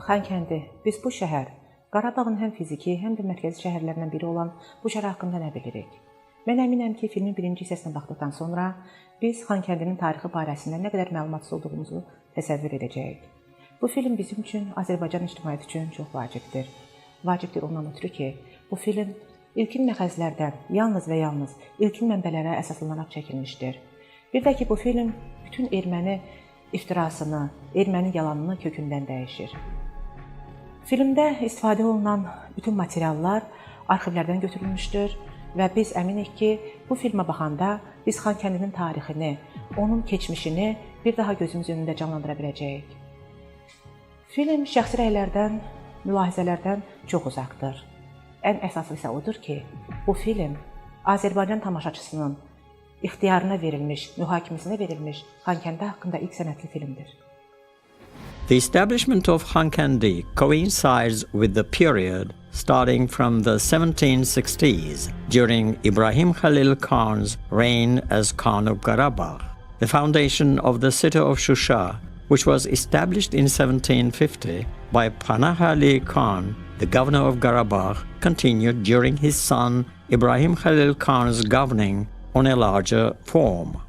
Xankəndi, biz bu şəhər, Qarabağın həm fiziki, həm də mərkəzi şəhərlərindən biri olan bu şəhər haqqında nə bilirik? Mən əminəm ki, filmin birinci hissəsinə baxdıqdan sonra biz Xankəndinin tarixi barəsində nə qədər məlumatsız olduğumuzu təsəvvür edəcəyik. Bu film bizim üçün, Azərbaycan ictimaiyyəti üçün çox vacibdir. Vacibdir ondan ötürü ki, bu film ilkin məxəzlərdən, yalnız və yalnız ilkin mənbələrə əsaslanaraq çəkilmişdir. Bir də ki, bu film bütün erməni iftirasını, erməni yalanını kökündən dəyişir. Filmdə istifadə olunan bütün materiallar arxivlərdən götürülmüşdür və biz əminik ki, bu filmə baxanda biz Xankəndinin tarixini, onun keçmişini bir daha gözümüz önündə canlandıra biləcəyik. Film şəxsi rəylərdən, mülahizələrdən çox uzaqdır. Ən əsası isə odur ki, bu film Azərbaycan tamaşaçısının ixtiyarına verilmiş, mühakiməsinə verilmiş Xankəndi haqqında ilk sənədli filmdir. The establishment of Xankəndi coincides with the period starting from the 1760s during Ibrahim Khalil Khan's reign as Khan of Qarabağ. The foundation of the city of Shusha, which was established in 1750 by Panah Ali Khan, the governor of Qarabağ, continued during his son Ibrahim Khalil Khan's governing on a larger form.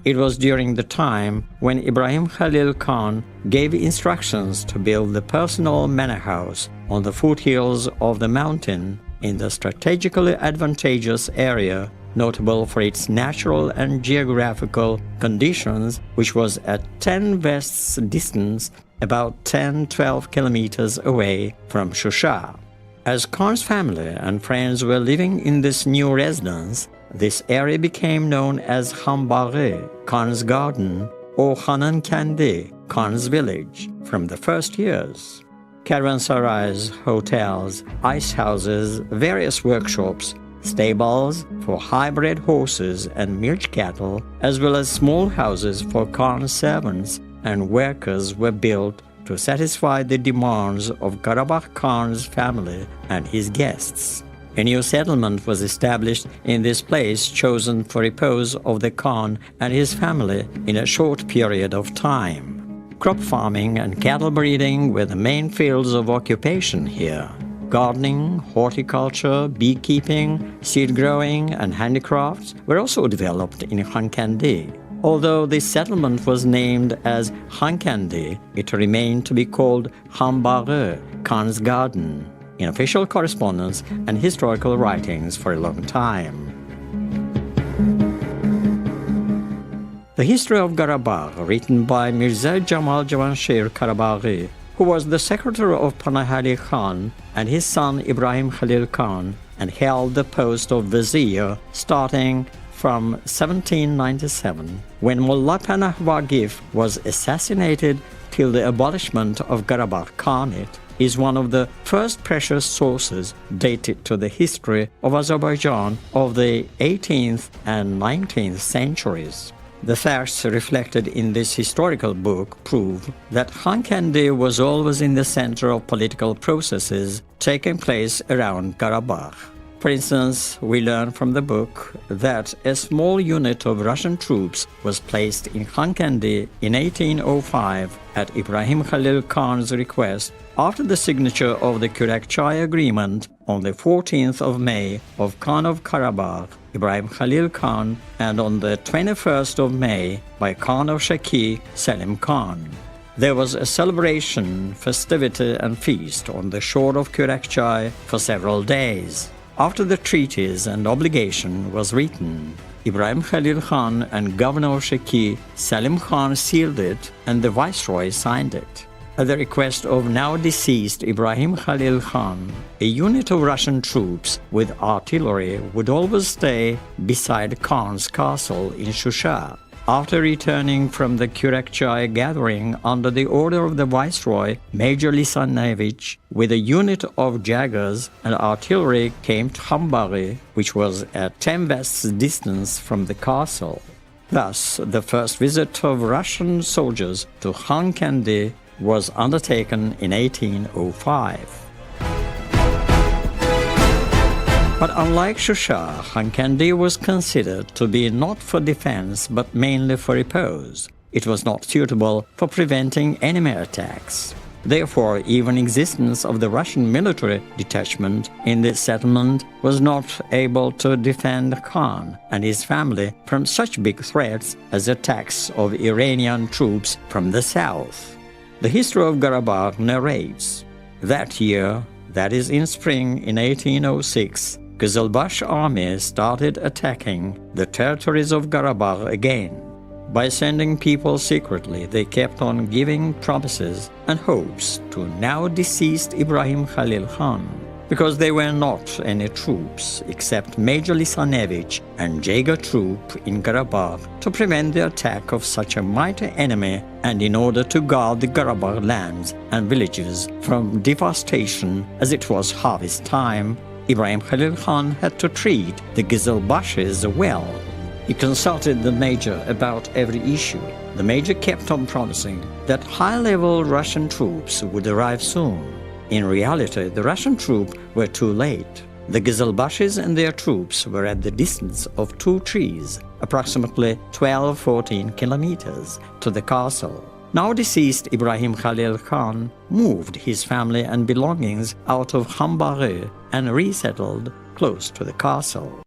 It was during the time when Ibrahim Khalil Khan gave instructions to build the personal manor house on the foothills of the mountain in the strategically advantageous area notable for its natural and geographical conditions, which was at 10 versts distance, about 10-12 kilometers away from Shusha. As Khan's family and friends were living in this new residence, this area became known as Xankəndi, Khan's garden, or Xankəndi, Khan's village, from the first years. Caravansarais, hotels, ice houses, various workshops, stables for hybrid horses and milch cattle, as well as small houses for Khan's servants and workers were built to satisfy the demands of Qarabağ Khan's family and his guests. A new settlement was established in this place chosen for repose of the Khan and his family in a short period of time. Crop farming and cattle breeding were the main fields of occupation here. Gardening, horticulture, beekeeping, seed growing, and handicrafts were also developed in Xankəndi. Although this settlement was named as Xankəndi, it remained to be called Xankəndi, Khan's garden, in official correspondence and historical writings for a long time. The History of Qarabağ, written by Mirza Jamal Javanshir Qarabaği, who was the secretary of Panah Ali Khan and his son Ibrahim Khalil Khan, and held the post of vizier starting from 1797, when Mullah Panah Waqif was assassinated till the abolishment of Qarabağ Khanate, is one of the first precious sources dated to the history of Azerbaijan of the 18th and 19th centuries. The facts reflected in this historical book prove that Xankəndi was always in the center of political processes taking place around Qarabağ. For instance, we learn from the book that a small unit of Russian troops was placed in Xankəndi in 1805 at Ibrahim Khalil Khan's request after the signature of the QHT-lərə agreement on the 14th of May of Khan of Qarabağ, Ibrahim Khalil Khan, and on the 21st of May by Khan of Shaki, Selim Khan. There was a celebration, festivity and feast on the shore of QHT-lərə for several days. After the treaties and obligation was written, Ibrahim Khalil Khan and Governor of Shaki, Selim Khan, sealed it and the Viceroy signed it. At the request of now deceased Ibrahim Khalil Khan, a unit of Russian troops with artillery would always stay beside Khan's castle in Shusha. After returning from the QHT-lərə gathering under the order of the Viceroy, Major Lisanevich, with a unit of jaggers and artillery came to Xankəndi, which was at 10 versts distance from the castle. Thus, the first visit of Russian soldiers to Xankəndi was undertaken in 1805. But unlike Shusha, Xankəndi was considered to be not for defense but mainly for repose. It was not suitable for preventing enemy attacks. Therefore, even existence of the Russian military detachment in the settlement was not able to defend Khan and his family from such big threats as attacks of Iranian troops from the south. The history of Karabakh narrates, that year, that is in spring in 1806, Qızılbaş army started attacking the territories of Karabakh again. By sending people secretly, they kept on giving promises and hopes to now deceased Ibrahim Khalil Khan, because there were not any troops except Major Lisanevich and Jaeger troop in Karabakh to prevent the attack of such a mighty enemy, and in order to guard the Karabakh lands and villages from devastation as it was harvest time, Ibrahim Khalil Khan had to treat the Qızılbaşis well. He consulted the Major about every issue. The Major kept on promising that high-level Russian troops would arrive soon. In reality, the Russian troops were too late. The Qızılbaşis and their troops were at the distance of 2 trees, approximately 12-14 kilometers, to the castle. Now deceased Ibrahim Khalil Khan moved his family and belongings out of Hambari and resettled close to the castle.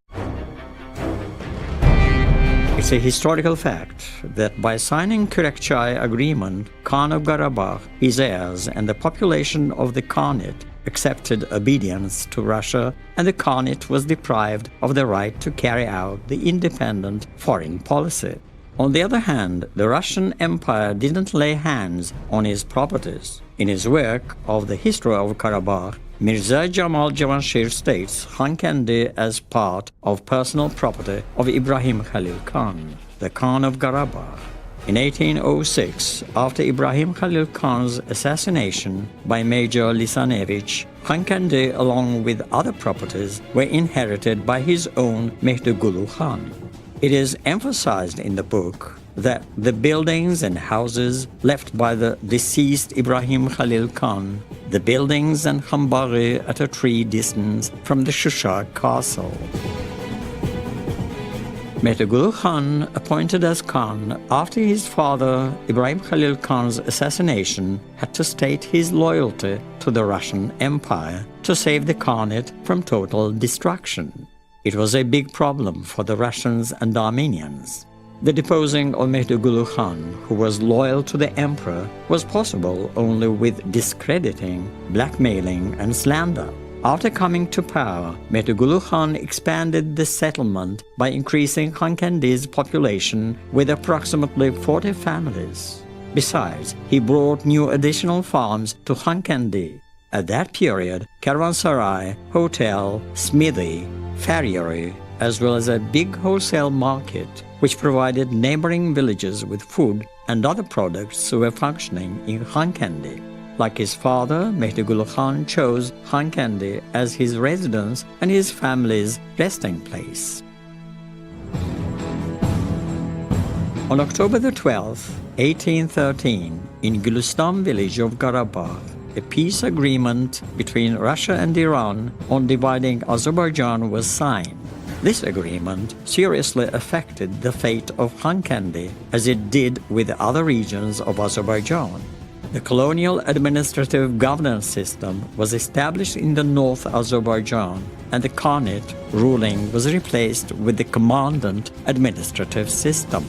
It's a historical fact that by signing Kürekçay Agreement, Khan of Karabakh, his heirs, and the population of the Khanate accepted obedience to Russia, and the Khanate was deprived of the right to carry out the independent foreign policy. On the other hand, the Russian Empire didn't lay hands on his properties. In his work of the history of Karabakh, Mirza Jamal Javanshir states Xankəndi as part of personal property of Ibrahim Khalil Khan, the Khan of Karabakh. In 1806, after Ibrahim Khalil Khan's assassination by Major Lisanevich, Xankəndi, along with other properties, were inherited by his own Mehdigulu Khan. It is emphasized in the book that the buildings and houses left by the deceased Ibrahim Khalil Khan, the buildings and Hambari at a tree distance from the Shushak castle. Mehdigulu Khan, appointed as Khan after his father Ibrahim Khalil Khan's assassination, had to state his loyalty to the Russian Empire to save the Khanate from total destruction. It was a big problem for the Russians and Armenians. The deposing of Mehdigulu Khan, who was loyal to the emperor, was possible only with discrediting, blackmailing, and slander. After coming to power, Mehdigulu Khan expanded the settlement by increasing Xankəndi's population with approximately 40 families. Besides, he brought new additional farms to Xankəndi. At that period, caravanserai, hotel, smithy, farriery, as well as a big wholesale market, which provided neighboring villages with food and other products were functioning in Xankəndi. Like his father, Mehdigulu Khan chose Xankəndi as his residence and his family's resting place. On October the 12th, 1813, in Gülistan village of Karabakh, a peace agreement between Russia and Iran on dividing Azerbaijan was signed. This agreement seriously affected the fate of Xankəndi, as it did with other regions of Azerbaijan. The colonial administrative governance system was established in the North Azerbaijan, and the Khanate ruling was replaced with the commandant administrative system.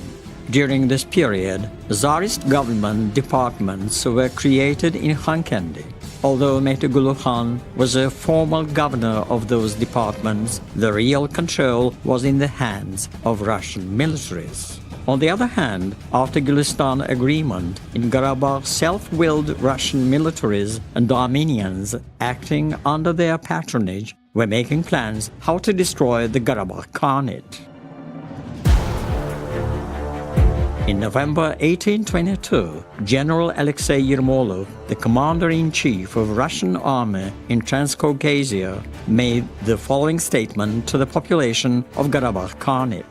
During this period, Tsarist government departments were created in Xankəndi. Although Mehdigulu Khan was a formal governor of those departments, the real control was in the hands of Russian militaries. On the other hand, after Gülistan Agreement, in Karabakh, self-willed Russian militaries and Armenians acting under their patronage were making plans how to destroy the Karabakh Khanate. In November 1822, General Alexei Yermolov, the commander-in-chief of Russian army in Transcaucasia, made the following statement to the population of Karabakh Khanate.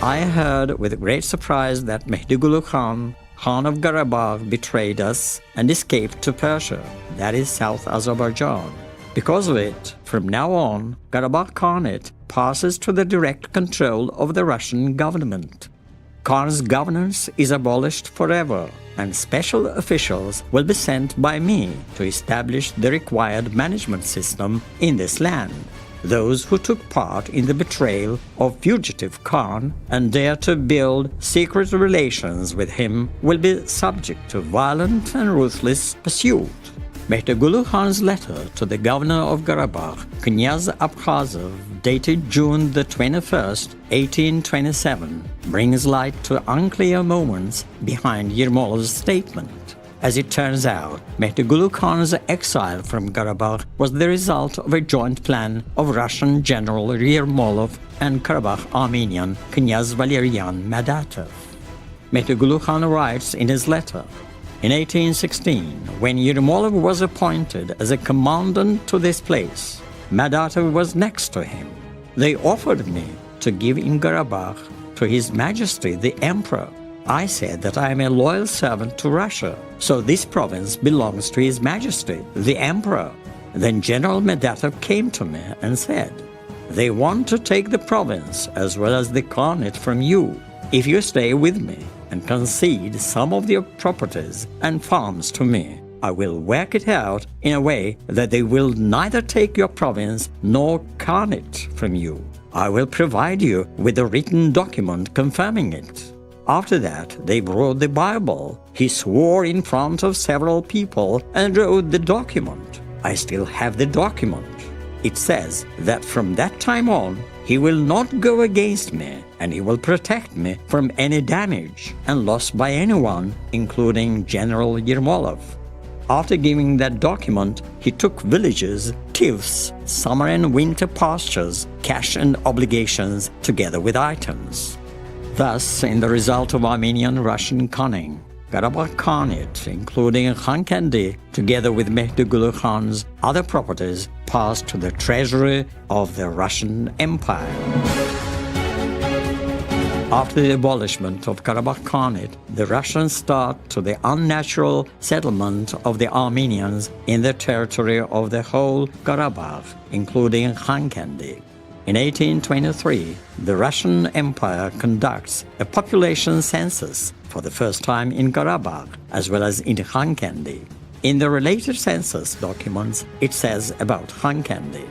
I heard with great surprise that Mehdigulu Khan, Khan of Karabakh, betrayed us and escaped to Persia, that is South Azerbaijan. Because of it, from now on, Karabakh Khanate passes to the direct control of the Russian government. Khan's governance is abolished forever, and special officials will be sent by me to establish the required management system in this land. Those who took part in the betrayal of fugitive Khan and dare to build secret relations with him will be subject to violent and ruthless pursuit. Mehdigulu Khan's letter to the governor of Karabakh, Knyaz Abkhazov, dated June the 21st, 1827, brings light to unclear moments behind Yermolov's statement. As it turns out, Mehdigulu Khan's exile from Karabakh was the result of a joint plan of Russian General Yermolov and Karabakh Armenian Knyaz Valerian Madatov. Mehdigulu Khan writes in his letter, in 1816, when Yermolov was appointed as a commandant to this place, Madatov was next to him. They offered me to give in Karabakh to His Majesty the Emperor. I said that I am a loyal servant to Russia, so this province belongs to His Majesty, the Emperor. Then General Madatov came to me and said, they want to take the province as well as the Khanate from you. If you stay with me and concede some of your properties and farms to me, I will work it out in a way that they will neither take your province nor Khanate from you. I will provide you with a written document confirming it. After that, they brought the Bible. He swore in front of several people and wrote the document. I still have the document. It says that from that time on, he will not go against me, and he will protect me from any damage and loss by anyone, including General Yermolov. After giving that document, he took villages, tithes, summer and winter pastures, cash and obligations, together with items. Thus, in the result of Armenian-Russian cunning, Karabakh Khanate, including Xankəndi, together with Mehdigulu Khan's other properties, passed to the treasury of the Russian Empire. After the abolishment of Karabakh Khanate, the Russians start to the unnatural settlement of the Armenians in the territory of the whole Karabakh, including Xankəndi. In 1823, the Russian Empire conducts a population census for the first time in Karabakh, as well as in Xankəndi. In the related census documents, it says about Xankəndi.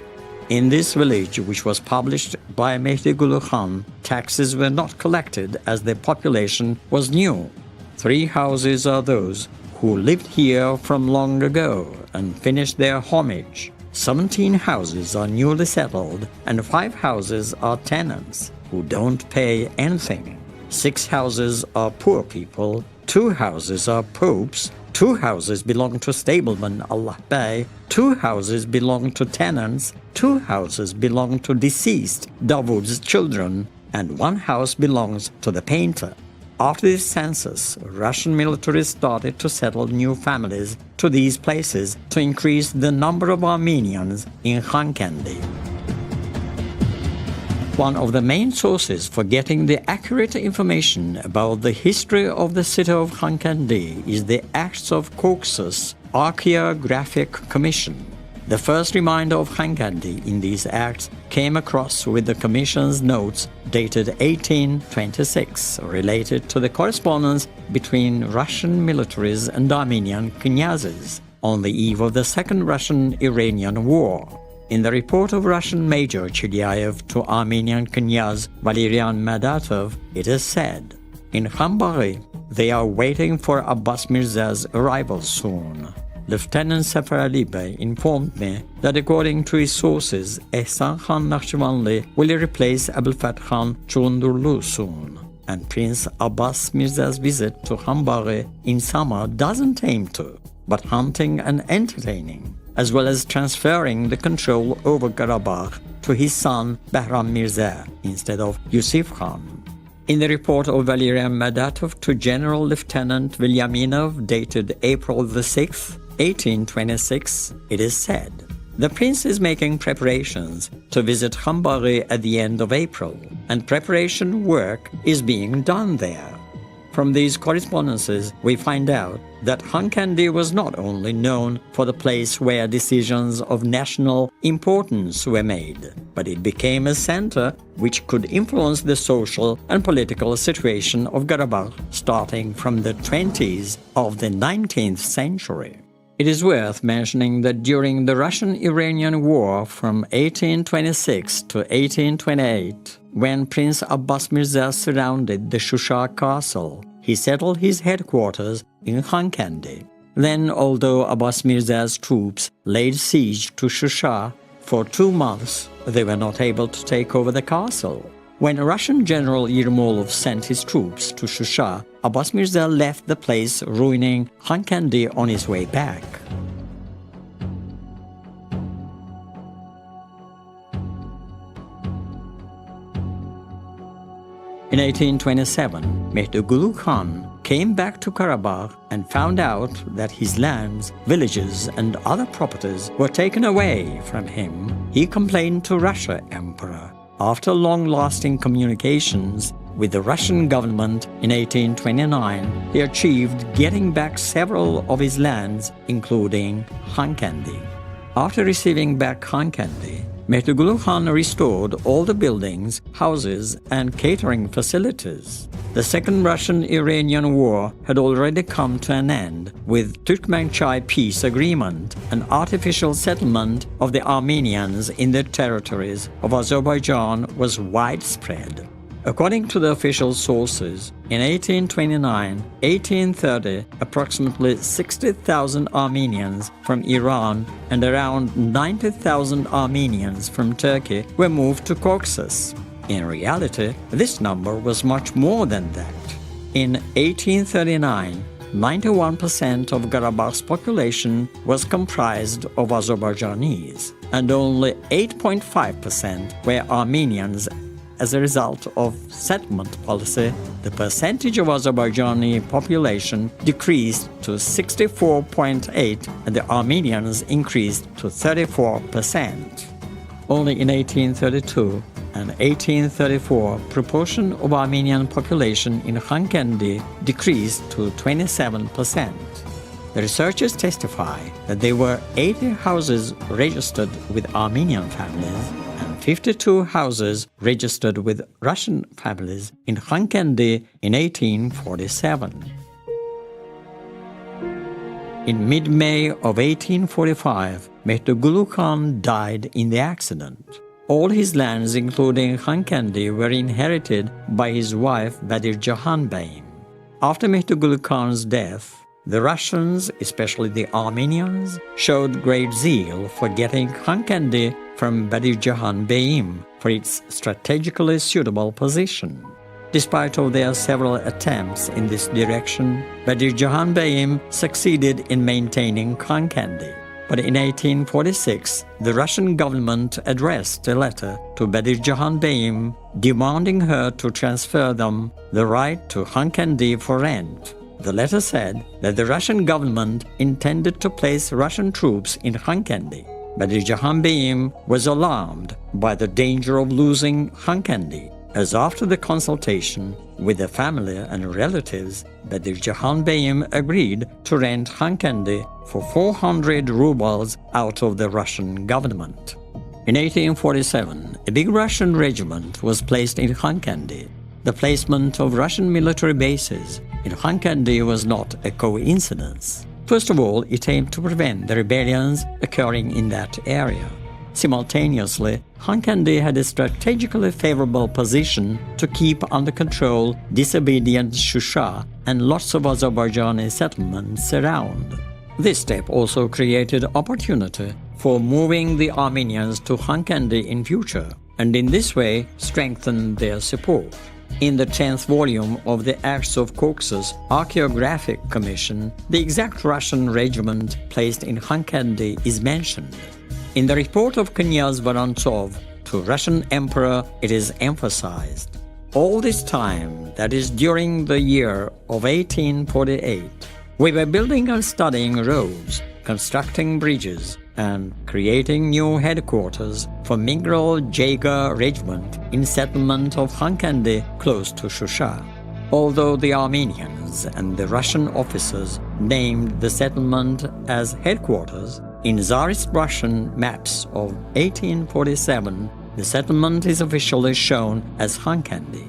In this village, which was published by Mehdigulu Khan, taxes were not collected as the population was new. 3 houses are those who lived here from long ago and finished their homage. 17 houses are newly settled and 5 houses are tenants who don't pay anything. 6 houses are poor people, 2 houses are popes, 2 houses belong to stableman Allah Bey, 2 houses belong to tenants, 2 houses belong to deceased Davud's children, and 1 house belongs to the painter. After this census, Russian military started to settle new families to these places to increase the number of Armenians in Xankəndi. One of the main sources for getting the accurate information about the history of the city of Xankəndi is the Acts of Caucasus Archaeographic Commission. The first reminder of Xankəndi in these acts came across with the Commission's notes dated 1826, related to the correspondence between Russian militaries and Armenian knyazes on the eve of the Second Russian-Iranian War. In the report of Russian Major Chilyaev to Armenian knyaz Valerian Madatov, it is said, in Khambari, they are waiting for Abbas Mirza's arrival soon. Lieutenant Sefer Ali Bey informed me that according to his sources, Ehsan Khan Nakhchivanli will replace Abul Fath Khan Chulundurlu soon, and Prince Abbas Mirza's visit to Khambari in summer doesn't aim to, but hunting and entertaining, as well as transferring the control over Karabakh to his son Bahram Mirza instead of Yusuf Khan. In the report of Valerian Madatov to General Lieutenant Vilyaminov dated April the 6th, 1826, it is said, the prince is making preparations to visit Khambari at the end of April, and preparation work is being done there. From these correspondences, we find out that Xankəndi was not only known for the place where decisions of national importance were made, but it became a center which could influence the social and political situation of Karabakh starting from the 20s of the 19th century. It is worth mentioning that during the Russian-Iranian War from 1826 to 1828, when Prince Abbas Mirza surrounded the Shusha castle, he settled his headquarters in Xankəndi. Then, although Abbas Mirza's troops laid siege to Shusha, for 2 months they were not able to take over the castle. When Russian General Yermolov sent his troops to Shusha, Abbas Mirza left the place, ruining Xankəndi on his way back. In 1827, Mehdi Khan came back to Karabakh and found out that his lands, villages and other properties were taken away from him. He complained to Russia Emperor. After long-lasting communications with the Russian government in 1829, he achieved getting back several of his lands, including Xankəndi. After receiving back Xankəndi, Mehdi Khan restored all the buildings, houses, and catering facilities. The Second Russian-Iranian War had already come to an end with Turkmenchai Peace Agreement, an artificial settlement of the Armenians in the territories of Azerbaijan was widespread. According to the official sources, in 1829-1830, approximately 60,000 Armenians from Iran and around 90,000 Armenians from Turkey were moved to Caucasus. In reality, this number was much more than that. In 1839, 91% of Karabakh's population was comprised of Azerbaijanis, and only 8.5% were Armenians. As a result of settlement policy, the percentage of Azerbaijani population decreased to 64.8% and the Armenians increased to 34%. Only in 1832 and 1834, proportion of Armenian population in Xankəndi decreased to 27%. The researchers testify that there were 80 houses registered with Armenian families and 52 houses registered with Russian families in Xankəndi in 1847. In mid-May of 1845, Mehdi Khan died in the accident. All his lands, including Xankəndi, were inherited by his wife Badir Jahan Beyim. After Mehdi Khan's death, the Russians, especially the Armenians, showed great zeal for getting Xankəndi from Badir Jahan Beyim for its strategically suitable position. Despite of their several attempts in this direction, Badir Jahan Beyim succeeded in maintaining Xankəndi. But in 1846, the Russian government addressed a letter to Badir Jahan Beyim demanding her to transfer them the right to Xankəndi for rent. The letter said that the Russian government intended to place Russian troops in Xankəndi. Badir Jahan Beyim was alarmed by the danger of losing Xankəndi, as after the consultation with the family and relatives, Badir Jahan Beyim agreed to rent Xankəndi for 400 rubles out of the Russian government. In 1847, a big Russian regiment was placed in Xankəndi. The placement of Russian military bases in Xankəndi was not a coincidence. First of all, it aimed to prevent the rebellions occurring in that area. Simultaneously, Xankəndi had a strategically favorable position to keep under control disobedient Shusha and lots of Azerbaijani settlements around. This step also created opportunity for moving the Armenians to Xankəndi in future, and in this way strengthened their support. In the 10th volume of the Acts of Caucasus Archaeographic Commission, the exact Russian regiment placed in Xankəndi is mentioned. In the report of Knyaz Vorontsov to Russian Emperor, it is emphasized. All this time, that is during the year of 1848, we were building and studying roads, constructing bridges, and creating new headquarters for Migral Jaga Regiment in settlement of Xankəndi close to Shusha. although the Armenians and the Russian officers named the settlement as headquarters. In Tsarist Russian maps of 1847, the settlement is officially shown as Xankəndi.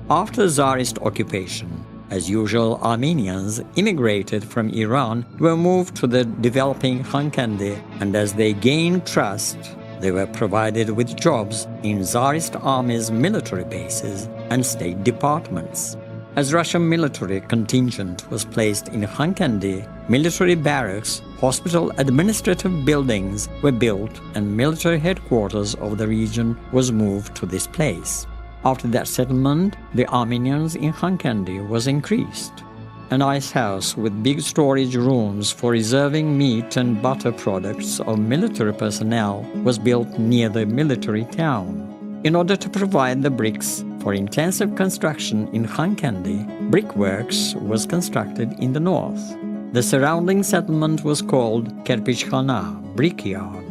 After Tsarist occupation, as usual, Armenians immigrated from Iran were moved to the developing Xankəndi, and as they gained trust, they were provided with jobs in Tsarist army's military bases and state departments. As Russian military contingent was placed in Xankəndi, military barracks, hospital administrative buildings were built, and military headquarters of the region was moved to this place. After that settlement, the Armenians in Xankəndi was increased. An ice house with big storage rooms for reserving meat and butter products of military personnel was built near the military town. In order to provide the bricks for intensive construction in Xankəndi, brickworks was constructed in the north. The surrounding settlement was called Kerpichkhana, brickyard.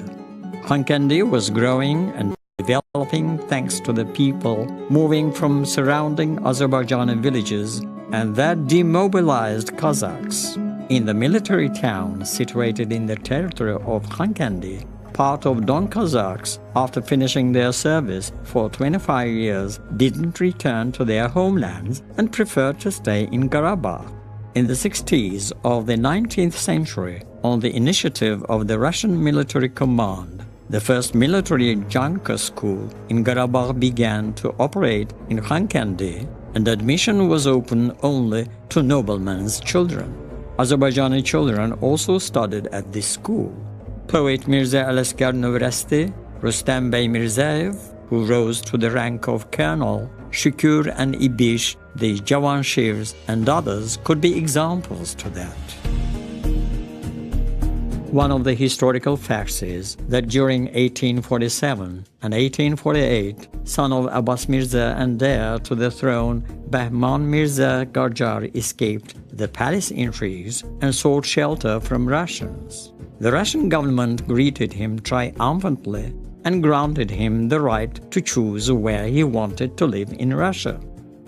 Xankəndi was growing and developing thanks to the people moving from surrounding Azerbaijani villages and their demobilized Kazakhs. In the military town situated in the territory of Xankəndi, part of Don Kazakhs, after finishing their service for 25 years, didn't return to their homelands and preferred to stay in Karabakh. In the 60s of the 19th century, on the initiative of the Russian military command, the first military Junker school in Karabakh began to operate in Xankəndi, and admission was open only to noblemen's children. Azerbaijani children also studied at this school. Poet Mirza Alaskar Novrasti, Rustam Bey Mirzaev, who rose to the rank of colonel, Shukur and Ibish, the Jawanshirs, and others could be examples to that. One of the historical facts is that during 1847 and 1848, son of Abbas Mirza and heir to the throne, Bahman Mirza Garjar escaped the palace intrigues and sought shelter from Russians. The Russian government greeted him triumphantly and granted him the right to choose where he wanted to live in Russia.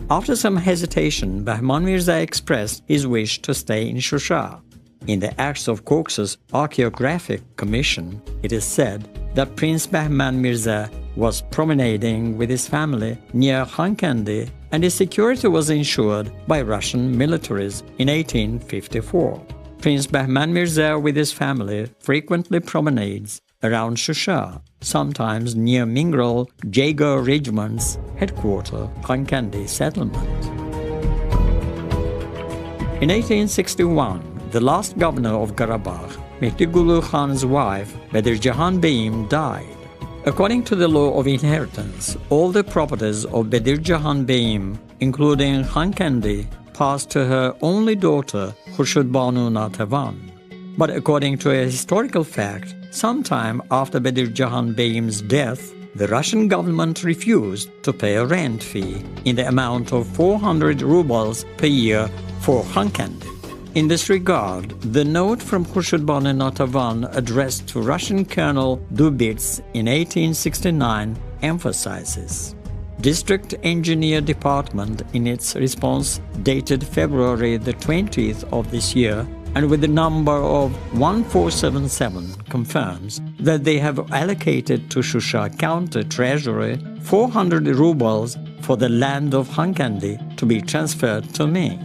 After some hesitation, Bahman Mirza expressed his wish to stay in Shusha. In the Acts of Caucasus Archaeographic Commission, it is said that Prince Bahman Mirza was promenading with his family near Xankəndi, and his security was ensured by Russian militaries in 1854. Prince Bahman Mirza with his family frequently promenades around Shusha, sometimes near Mingral Jaeger Regiment's headquarters, Xankəndi settlement. In 1861, the last governor of Karabakh, Mehdigulu Khan's wife, Bedir Jahan Beyim, died. According to the law of inheritance, all the properties of Bedir Jahan Beyim, including Xankəndi, passed to her only daughter, Khurshid Banu Natavan. But according to a historical fact, sometime after Bedir Jahan Beyim's death, the Russian government refused to pay a rent fee in the amount of 400 rubles per year for Xankəndi. In this regard, the note from Khurshid Banu Natavan addressed to Russian Colonel Dubits in 1869 emphasizes. District Engineer Department, in its response dated February the 20th of this year, and with the number of 1477, confirms that they have allocated to Shusha County Treasury 400 rubles for the land of Xankəndi to be transferred to me.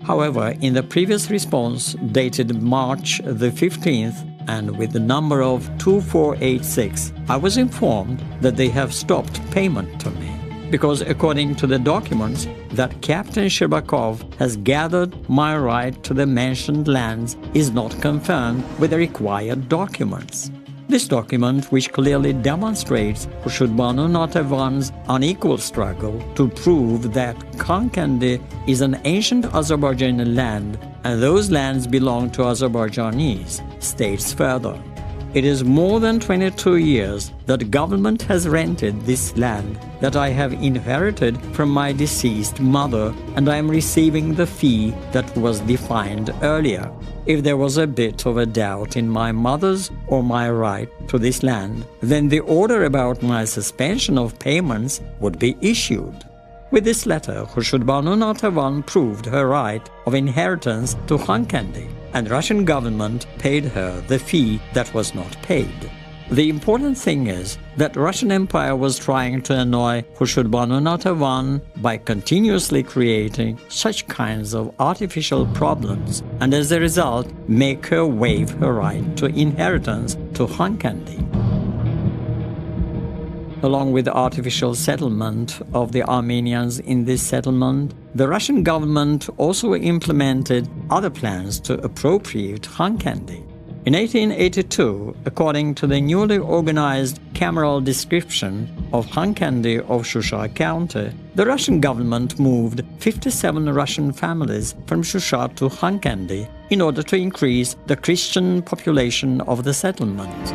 However, in the previous response dated March the 15th and with the number of 2486, I was informed that they have stopped payment to me, because according to the documents that Captain Sherbakov has gathered, my right to the mentioned lands is not confirmed with the required documents. This document, which clearly demonstrates Khurshid Banu Natavan's unequal struggle to prove that Xankəndi is an ancient Azerbaijani land and those lands belong to Azerbaijanis, states further. It is more than 22 years that government has rented this land that I have inherited from my deceased mother, and I am receiving the fee that was defined earlier. If there was a bit of a doubt in my mother's or my right to this land, then the order about my suspension of payments would be issued. With this letter, Khurshudbanu Nathavan proved her right of inheritance to Xankəndi, and Russian government paid her the fee that was not paid. The important thing is that Russian Empire was trying to annoy Khurshudbanu Nathavan by continuously creating such kinds of artificial problems, and as a result make her waive her right to inheritance to Xankəndi. Along with the artificial settlement of the Armenians in this settlement, the Russian government also implemented other plans to appropriate Xankəndi. In 1882, according to the newly organized cameral description of Xankəndi of Shusha County, the Russian government moved 57 Russian families from Shusha to Xankəndi in order to increase the Christian population of the settlement.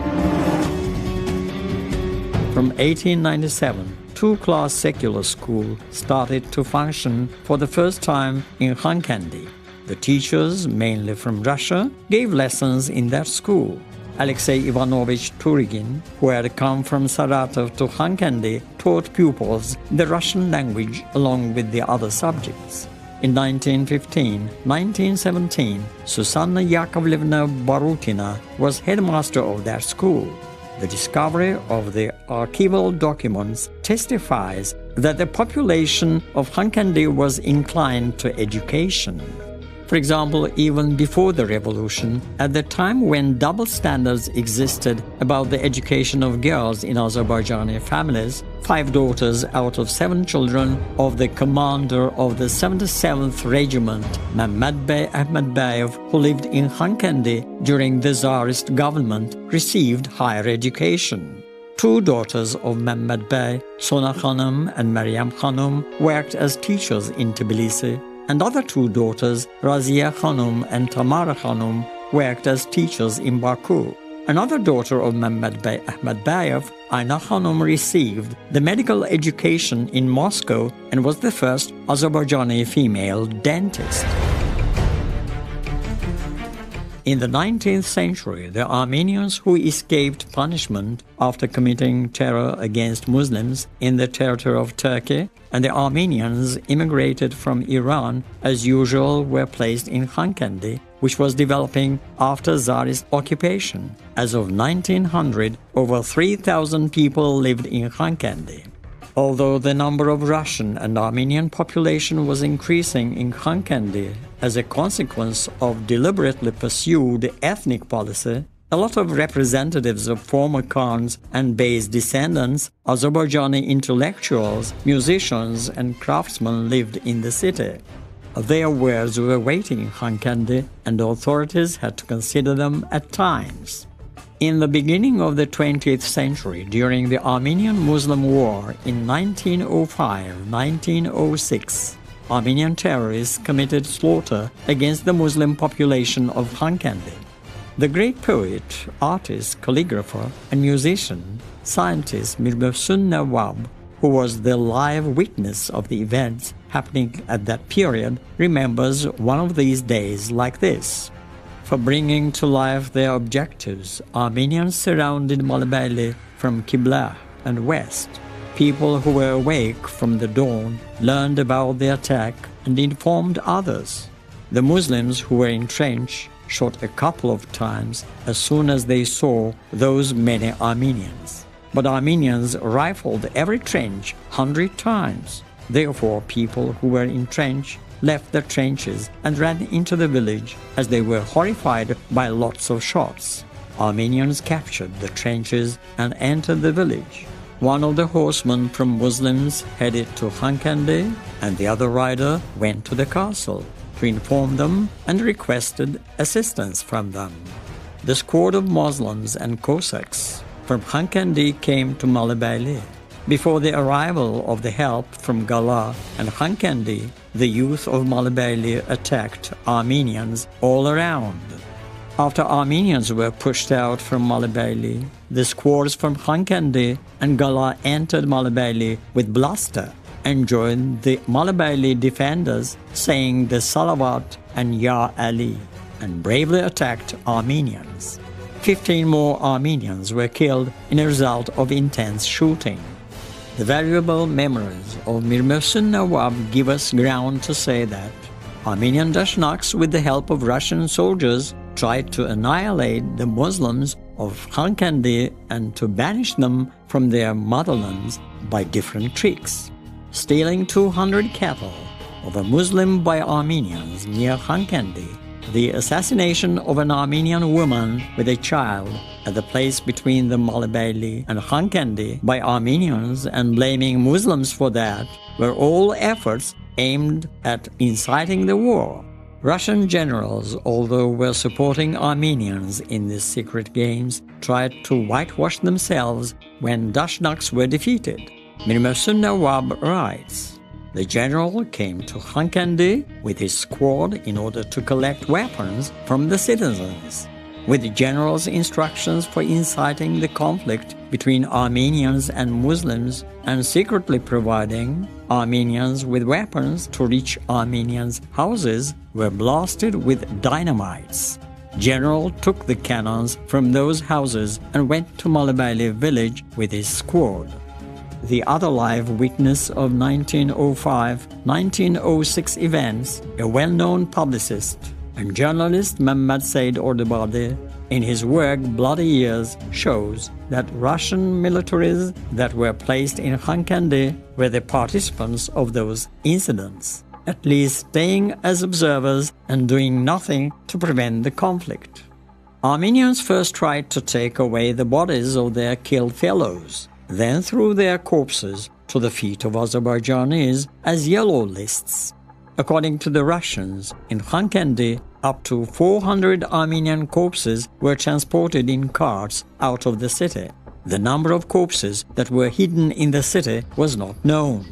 From 1897, two-class secular school started to function for the first time in Xankəndi. The teachers, mainly from Russia, gave lessons in that school. Alexei Ivanovich Turygin, who had come from Saratov to Xankəndi, taught pupils the Russian language along with the other subjects. In 1915-1917, Susanna Yakovlevna Barutina was headmaster of that school. The discovery of the archival documents testifies that the population of Xankəndi was inclined to education. For example, even before the revolution, at the time when double standards existed about the education of girls in Azerbaijani families, 5 daughters out of 7 children of the commander of the 77th Regiment, Mehmed Bey Ahmedbayev, who lived in Xankəndi during the Tsarist government, received higher education. 2 daughters of Mehmed Bey, Sona Khanum and Maryam Khanum, worked as teachers in Tbilisi, and other 2 daughters, Razia Khanum and Tamara Khanum, worked as teachers in Baku. Another daughter of Mehmed Bey Ahmedbayev, Ayna Khanum, received the medical education in Moscow and was the first Azerbaijani female dentist. In the 19th century, the Armenians who escaped punishment after committing terror against Muslims in the territory of Turkey and the Armenians immigrated from Iran, as usual, were placed in Xankəndi, which was developing after Tsarist occupation. As of 1900, over 3,000 people lived in Xankəndi. Although the number of Russian and Armenian population was increasing in Xankəndi as a consequence of deliberately pursued ethnic policy, a lot of representatives of former Khans and Beys descendants, Azerbaijani intellectuals, musicians and craftsmen lived in the city. Their wares were waiting in Xankəndi and authorities had to consider them at times. In the beginning of the 20th century, during the Armenian-Muslim War in 1905-1906, Armenian terrorists committed slaughter against the Muslim population of Xankəndi. The great poet, artist, calligrapher, and musician, scientist Mirmevsun Nawab, who was the live witness of the events happening at that period, remembers one of these days like this. For bringing to life their objectives, Armenians surrounded Malibeyli from Qibla and west. People who were awake from the dawn learned about the attack and informed others. The Muslims who were entrenched shot a couple of times as soon as they saw those many Armenians. But Armenians rifled every trench 100 times. Therefore, people who were entrenched left the trenches and ran into the village as they were horrified by lots of shots. Armenians captured the trenches and entered the village. One of the horsemen from Muslims headed to Xankəndi and the other rider went to the castle to inform them and requested assistance from them. The squad of Muslims and Cossacks from Xankəndi came to Malibeyli. Before the arrival of the help from Gala and Xankəndi, the youth of Malibeyli attacked Armenians all around. After Armenians were pushed out from Malibeyli, the squads from Xankəndi and Gala entered Malibeyli with bluster and joined the Malibeyli defenders, saying the Salawat and Ya Ali, and bravely attacked Armenians. 15 more Armenians were killed in a result of intense shooting. The valuable memories of Mir Mohsen Nawab give us ground to say that Armenian Dashnaks, with the help of Russian soldiers, tried to annihilate the Muslims of Xankəndi and to banish them from their motherlands by different tricks. Stealing 200 cattle of a Muslim by Armenians near Xankəndi, the assassination of an Armenian woman with a child at the place between the Malibeyli and Xankəndi by Armenians and blaming Muslims for that were all efforts aimed at inciting the war. Russian generals, although were supporting Armenians in these secret games, tried to whitewash themselves when Dashnaks were defeated. Mir Mohsen Nawab writes, "The general came to Xankəndi with his squad in order to collect weapons from the citizens. With the general's instructions for inciting the conflict between Armenians and Muslims and secretly providing Armenians with weapons to reach Armenians' houses were blasted with dynamites. General took the cannons from those houses and went to Malibeyli village with his squad." The other live witness of 1905-1906 events, a well-known publicist and journalist Mehmet Said Ordubadi, in his work Bloody Years, shows that Russian militaries that were placed in Xankəndi were the participants of those incidents, at least staying as observers and doing nothing to prevent the conflict. Armenians first tried to take away the bodies of their killed fellows, then threw their corpses to the feet of Azerbaijanis as yellow lists. According to the Russians, in Xankəndi, up to 400 Armenian corpses were transported in carts out of the city. The number of corpses that were hidden in the city was not known.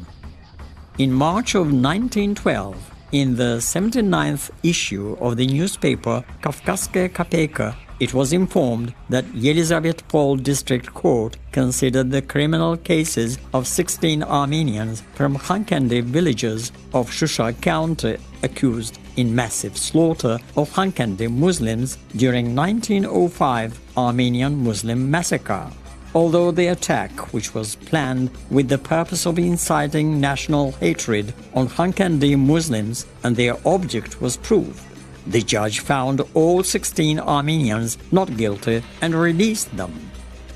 In March of 1912, in the 79th issue of the newspaper Kafkaskaya Kopeyka, it was informed that Yelizavetpol District Court considered the criminal cases of 16 Armenians from Xankəndi villages of Shusha County accused in massive slaughter of Xankəndi Muslims during 1905 Armenian Muslim massacre. Although the attack, which was planned with the purpose of inciting national hatred on Xankəndi Muslims and their object was proved, the judge found all 16 Armenians not guilty and released them.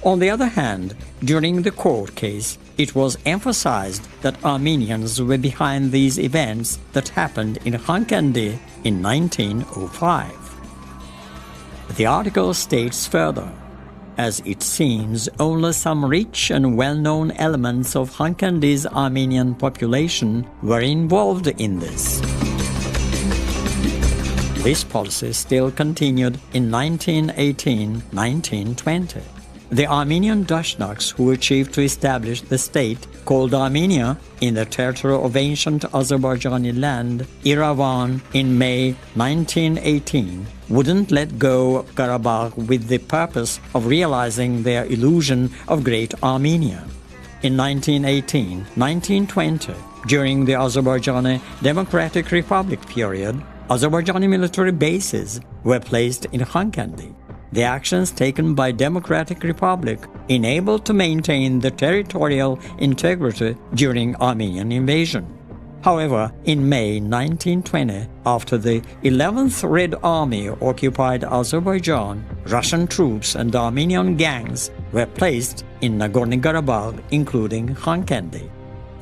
On the other hand, during the court case, it was emphasized that Armenians were behind these events that happened in Xankəndi in 1905. The article states further, as it seems only some rich and well-known elements of Xankəndi's Armenian population were involved in this. This policy still continued in 1918-1920. The Armenian Dashnaks who achieved to establish the state called Armenia in the territory of ancient Azerbaijani land, Yerevan, in May 1918, wouldn't let go of Karabakh with the purpose of realizing their illusion of Great Armenia. In 1918-1920, during the Azerbaijani Democratic Republic period, Azerbaijani military bases were placed in Xankəndi. The actions taken by Democratic Republic enabled to maintain the territorial integrity during Armenian invasion. However, in May 1920, after the 11th Red Army occupied Azerbaijan, Russian troops and Armenian gangs were placed in Nagorno-Karabakh, including Xankəndi.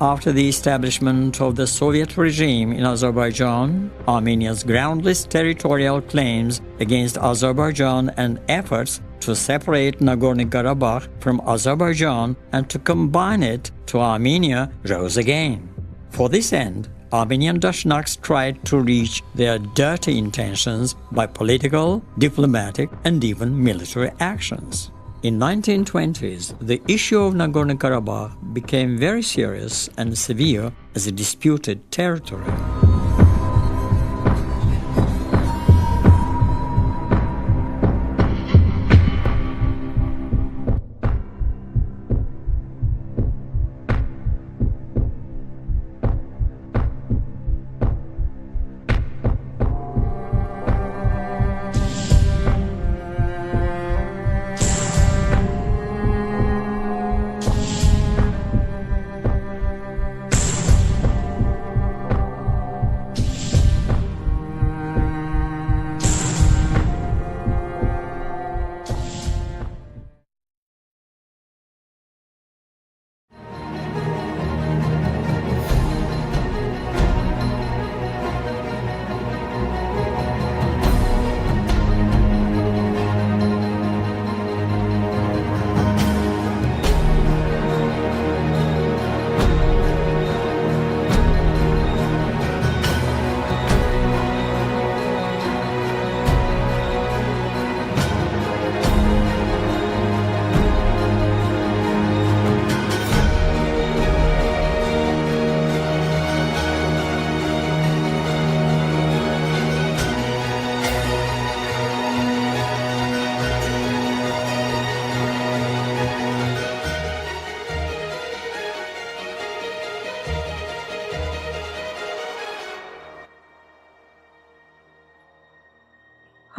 After the establishment of the Soviet regime in Azerbaijan, Armenia's groundless territorial claims against Azerbaijan and efforts to separate Nagorno-Karabakh from Azerbaijan and to combine it to Armenia rose again. For this end, Armenian Dashnaks tried to reach their dirty intentions by political, diplomatic, and even military actions. In 1920s, the issue of Nagorno-Karabakh became very serious and severe as a disputed territory.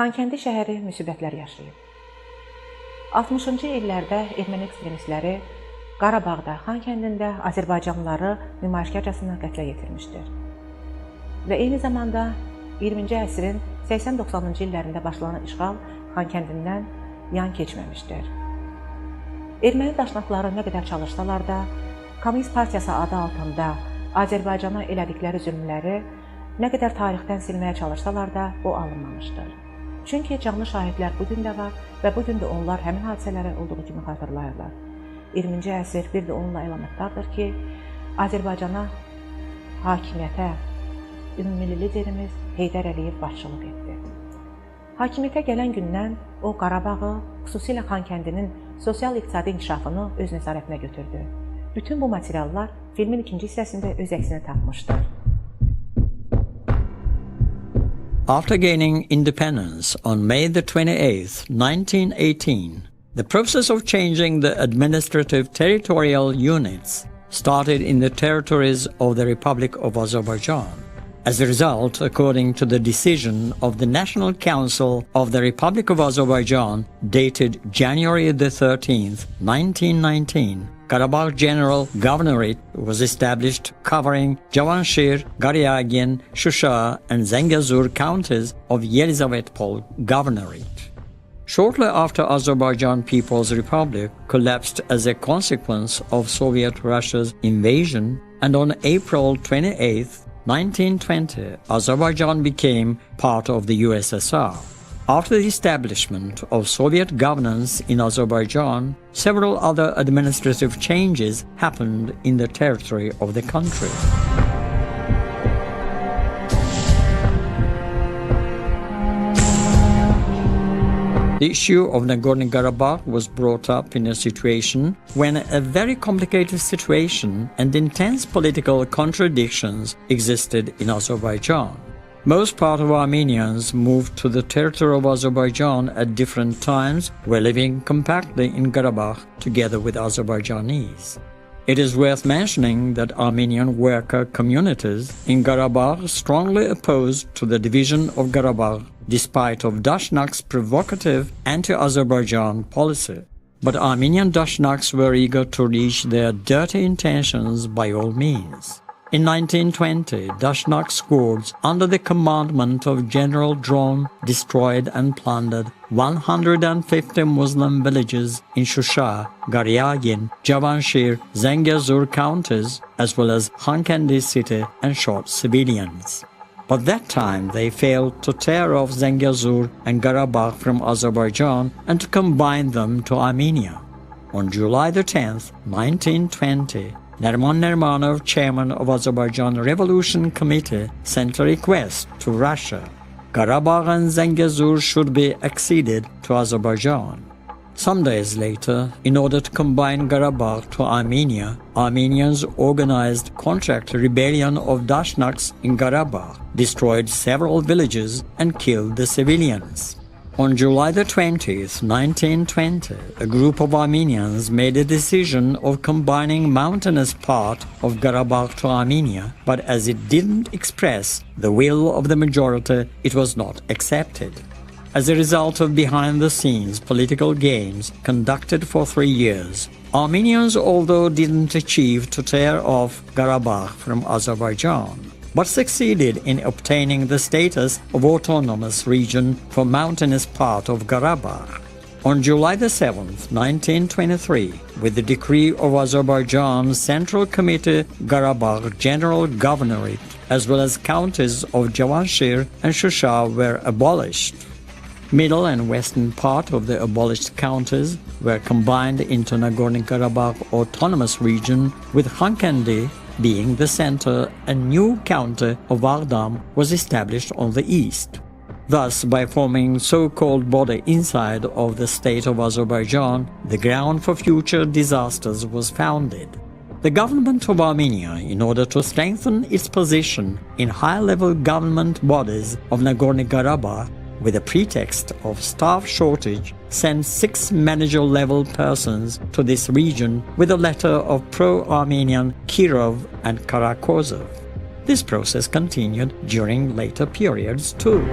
Xankəndi şəhəri müsibətlər yaşayıb. 60-cı illərdə erməni ekstremistləri Qarabağda, Xankəndində Azərbaycanlıları nümayişkarcasına qətlə yetirmişdir. Və eyni zamanda 20-ci əsrin 80-90-cı illərində başlanan işğal Xankəndindən yan keçməmişdir. Erməni daşnaqları nə qədər çalışsalar da, Kommunist Partiyası adı altında Azərbaycana elədikləri zülmləri nə qədər tarixdən silməyə çalışsalar da, o alınmamışdır. Çünki canlı şahidlər bugün də var və bugün də onlar həmin hadisələri olduğu kimi xatırlayırlar. 20-ci əsr bir də onunla əlamətdardır ki, Azərbaycana hakimiyyətə ümummilli liderimiz Heydər Əliyev başçılıq etdi. Hakimiyyətə gələn gündən o Qarabağı, xüsusilə Xankəndinin sosial-iqtisadi inkişafını öz nəzarətinə götürdü. Bütün bu materiallar filmin ikinci hissəsində öz əksini tapmışdır. After gaining independence on May the 28th, 1918, the process of changing the administrative territorial units started in the territories of the Republic of Azerbaijan. As a result, according to the decision of the National Council of the Republic of Azerbaijan dated January the 13th, 1919, Qarabağ General Governorate was established covering Cavanşir, Qaryagin, Şuşa and Zengezur counties of Yelizavetpol Governorate. Shortly after Azerbaijan People's Republic collapsed as a consequence of Soviet Russia's invasion, and on April 28, 1920, Azerbaijan became part of the USSR. After the establishment of Soviet governance in Azerbaijan, several other administrative changes happened in the territory of the country. The issue of Nagorno-Karabakh was brought up in a situation when a very complicated situation and intense political contradictions existed in Azerbaijan. Most part of Armenians moved to the territory of Azerbaijan at different times, were living compactly in Karabakh together with Azerbaijanis. It is worth mentioning that Armenian worker communities in Karabakh strongly opposed to the division of Karabakh despite of Dashnak's provocative anti-Azerbaijan policy. But Armenian Dashnaks were eager to reach their dirty intentions by all means. In 1920, Dashnak squads under the commandment of General Dron destroyed and plundered 150 Muslim villages in Shusha, Qaryagin, Cavanşir, Zengezur counties, as well as Xankəndi city, and shot civilians. But that time they failed to tear off Zengezur and Qarabağ from Azerbaijan and to combine them to Armenia. On July the 10th, 1920, Nerman Nermanov, chairman of Azerbaijan Revolution Committee, sent a request to Russia. Qarabağ and Zengezur should be acceded to Azerbaijan. Some days later, in order to combine Qarabağ to Armenia, Armenians organized contract rebellion of Dashnaks in Qarabağ, destroyed several villages and killed the civilians. On July the 20th, 1920, a group of Armenians made a decision of combining mountainous part of Qarabağ to Armenia, but as it didn't express the will of the majority, it was not accepted. As a result of behind-the-scenes political games conducted for 3 years, Armenians although didn't achieve to tear off Qarabağ from Azerbaijan, but succeeded in obtaining the status of autonomous region for mountainous part of Qarabağ. On July the 7th, 1923, with the decree of Azerbaijan's Central Committee, Qarabağ General Governorate, as well as counties of Cavanşir and Şuşa were abolished. Middle and western part of the abolished counties were combined into Nagorno-Karabakh Autonomous Region, with Xankəndi being the center. A new county of Ağdam was established on the east. Thus, by forming so-called border inside of the state of Azerbaijan, the ground for future disasters was founded. The government of Armenia, in order to strengthen its position in high-level government bodies of Nagorno-Karabakh, with a pretext of staff shortage, sent 6 manager-level persons to this region with a letter of pro-Armenian Kirov and Karakozov. This process continued during later periods too.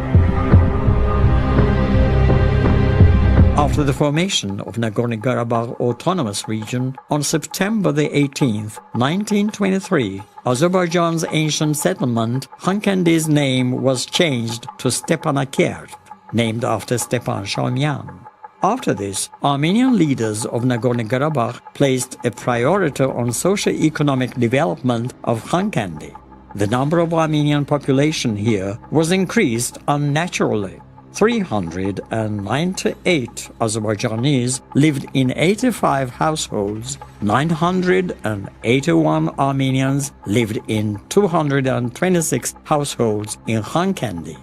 After the formation of Nagorno-Karabakh Autonomous Region on September the 18th, 1923, Azerbaijan's ancient settlement Xankendi's name was changed to Stepanakert, named after Stepan Shahumyan. After this, Armenian leaders of Nagorno-Karabakh placed a priority on socio-economic development of Xankendi. The number of Armenian population here was increased unnaturally. 398 Azerbaijanis lived in 85 households, 981 Armenians lived in 226 households in Xankendi.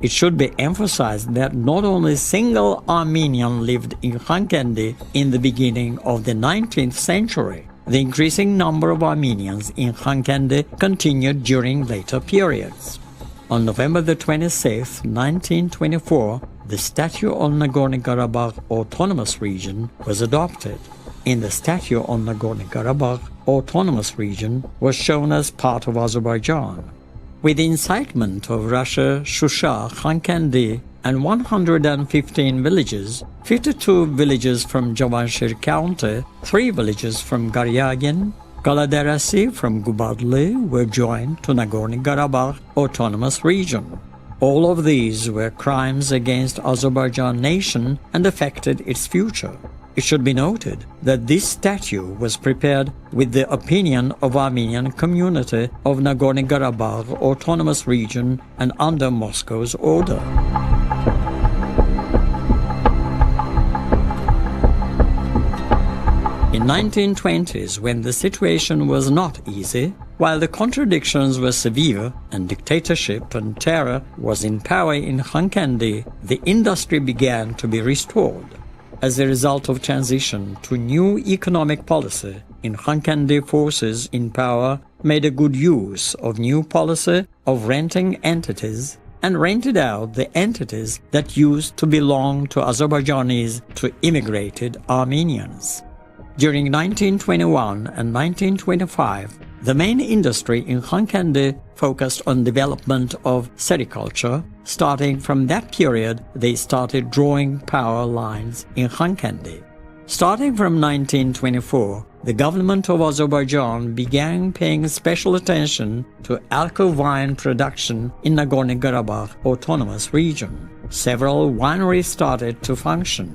It should be emphasized that not only single Armenian lived in Xankendi in the beginning of the 19th century, the increasing number of Armenians in Xankendi continued during later periods. On November the 26th, 1924, the Statute on Nagorno-Karabakh Autonomous Region was adopted. In the Statute on Nagorno-Karabakh Autonomous Region was shown as part of Azerbaijan. With the incitement of Russia, Shusha, Xankendi, and 115 villages, 52 villages from Javanshir County, 3 villages from Garyagin, QHT-lərə from Gubadli were joined to Nagorno-Karabakh Autonomous Region. All of these were crimes against Azerbaijan nation and affected its future. It should be noted that this statute was prepared with the opinion of Armenian community of Nagorno-Karabakh Autonomous Region and under Moscow's order. In 1920s, when the situation was not easy, while the contradictions were severe and dictatorship and terror was in power in Xankendi, the industry began to be restored. As a result of transition to new economic policy, in Xankendi forces in power made a good use of new policy of renting entities and rented out the entities that used to belong to Azerbaijanis to immigrated Armenians. During 1921 and 1925, the main industry in Xankendi focused on development of sericulture. Starting from that period, they started drawing power lines in Xankendi. Starting from 1924, the government of Azerbaijan began paying special attention to alcohol wine production in Nagorno-Karabakh Autonomous Region. Several wineries started to function.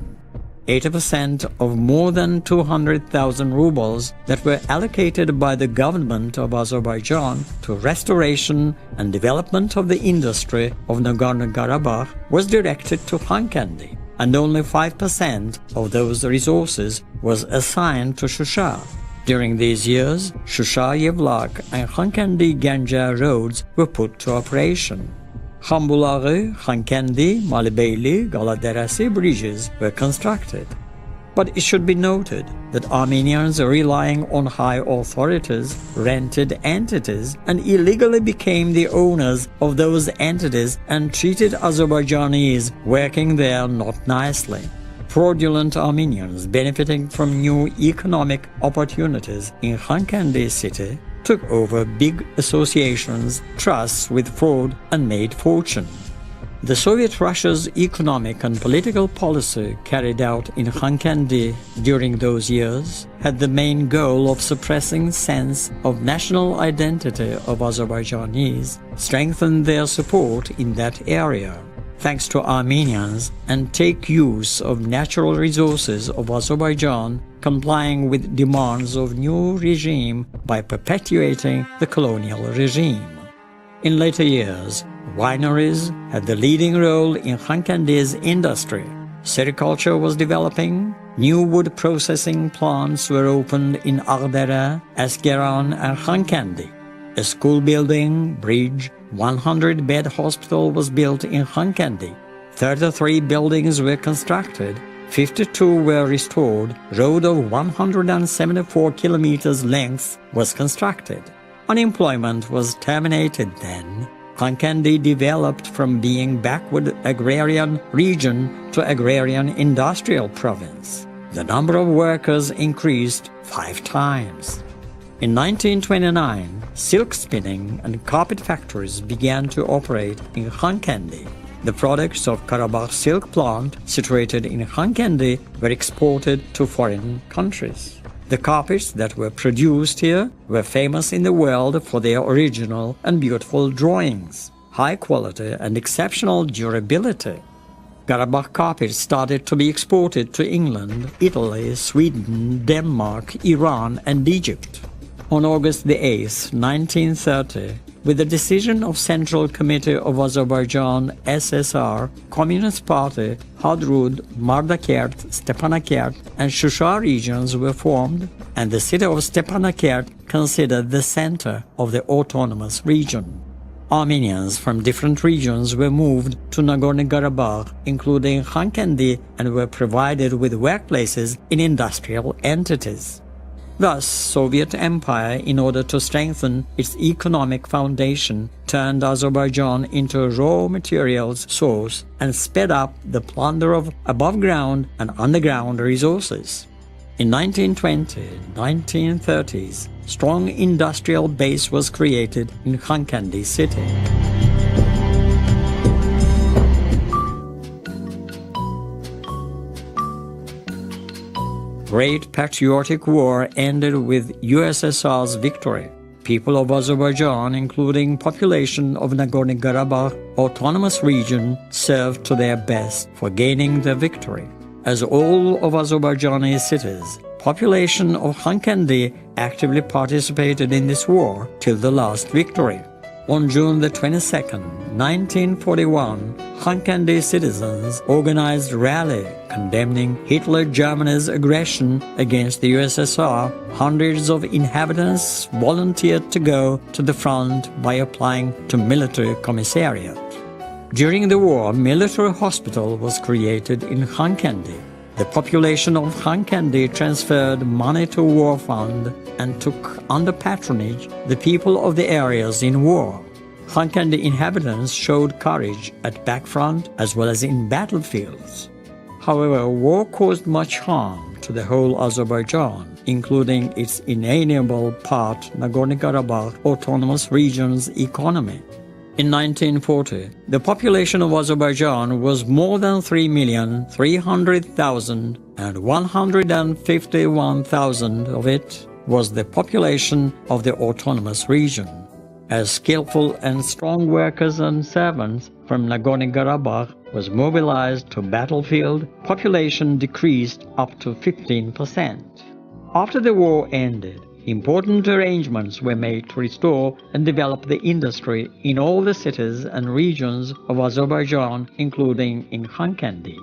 80% of more than 200,000 rubles that were allocated by the government of Azerbaijan to restoration and development of the industry of Nagorno-Karabakh was directed to Xankendi, and only 5% of those resources was assigned to Shusha. During these years, Shusha-Yevlak and Xankendi-Ganja roads were put to operation. Xambulağı, Xankendi, Malibeyli, QHT-lərə bridges were constructed. But it should be noted that Armenians relying on high authorities rented entities and illegally became the owners of those entities and treated Azerbaijanis working there not nicely. Fraudulent Armenians benefiting from new economic opportunities in Xankendi city took over big associations, trusts with fraud and made fortune. The Soviet Russia's economic and political policy carried out in Xankendi during those years had the main goal of suppressing sense of national identity of Azerbaijanis, strengthen their support in that area, thanks to Armenians, and take use of natural resources of Azerbaijan, complying with demands of new regime by perpetuating the colonial regime. In later years, wineries had the leading role in Xankendi's industry. Sericulture was developing, new wood processing plants were opened in Ağdərə, Askeran and Xankendi. A school building, bridge, 100-bed hospital was built in Xankendi. 33 buildings were constructed, 52 were restored, road of 174 kilometers length was constructed. Unemployment was terminated then. Xankendi developed from being backward agrarian region to agrarian industrial province. The number of workers increased 5 times. In 1929, silk spinning and carpet factories began to operate in Xankendi. The products of Karabakh silk plant situated in Xankəndi were exported to foreign countries. The carpets that were produced here were famous in the world for their original and beautiful drawings, high quality and exceptional durability. Karabakh carpets started to be exported to England, Italy, Sweden, Denmark, Iran and Egypt. On August 8, 1930, with the decision of Central Committee of Azerbaijan SSR, Communist Party, Hadrut, Mardakert, Stepanakert and Shusha regions were formed, and the city of Stepanakert considered the center of the autonomous region. Armenians from different regions were moved to Nagorno-Karabakh, including Xankəndi, and were provided with workplaces in industrial entities. Thus, Soviet Empire, in order to strengthen its economic foundation, turned Azerbaijan into a raw materials source and sped up the plunder of above-ground and underground resources. In 1920-1930s, strong industrial base was created in Xankəndi city. Great Patriotic War ended with USSR's victory. People of Azerbaijan, including population of Nagorno-Karabakh Autonomous Region, served to their best for gaining the victory. As all of Azerbaijani cities, population of Xankəndi actively participated in this war till the last victory. On June the 22nd, 1941, Xankəndi citizens organized a rally condemning Hitler Germany's aggression against the USSR. Hundreds of inhabitants volunteered to go to the front by applying to military commissariat. During the war, military hospital was created in Xankəndi. The population of Xankəndi transferred money to war fund and took under patronage the people of the areas in war. Xankəndi inhabitants showed courage at back front as well as in battlefields. However, war caused much harm to the whole Azerbaijan, including its inalienable part Nagorno-Karabakh Autonomous Region's economy. In 1940, the population of Azerbaijan was more than 3,300,000, and 151,000 of it was the population of the autonomous region. As skillful and strong workers and servants from Nagorno-Karabakh was mobilized to battlefield, population decreased up to 15%. After the war ended, important arrangements were made to restore and develop the industry in all the cities and regions of Azerbaijan, including in Xankəndi.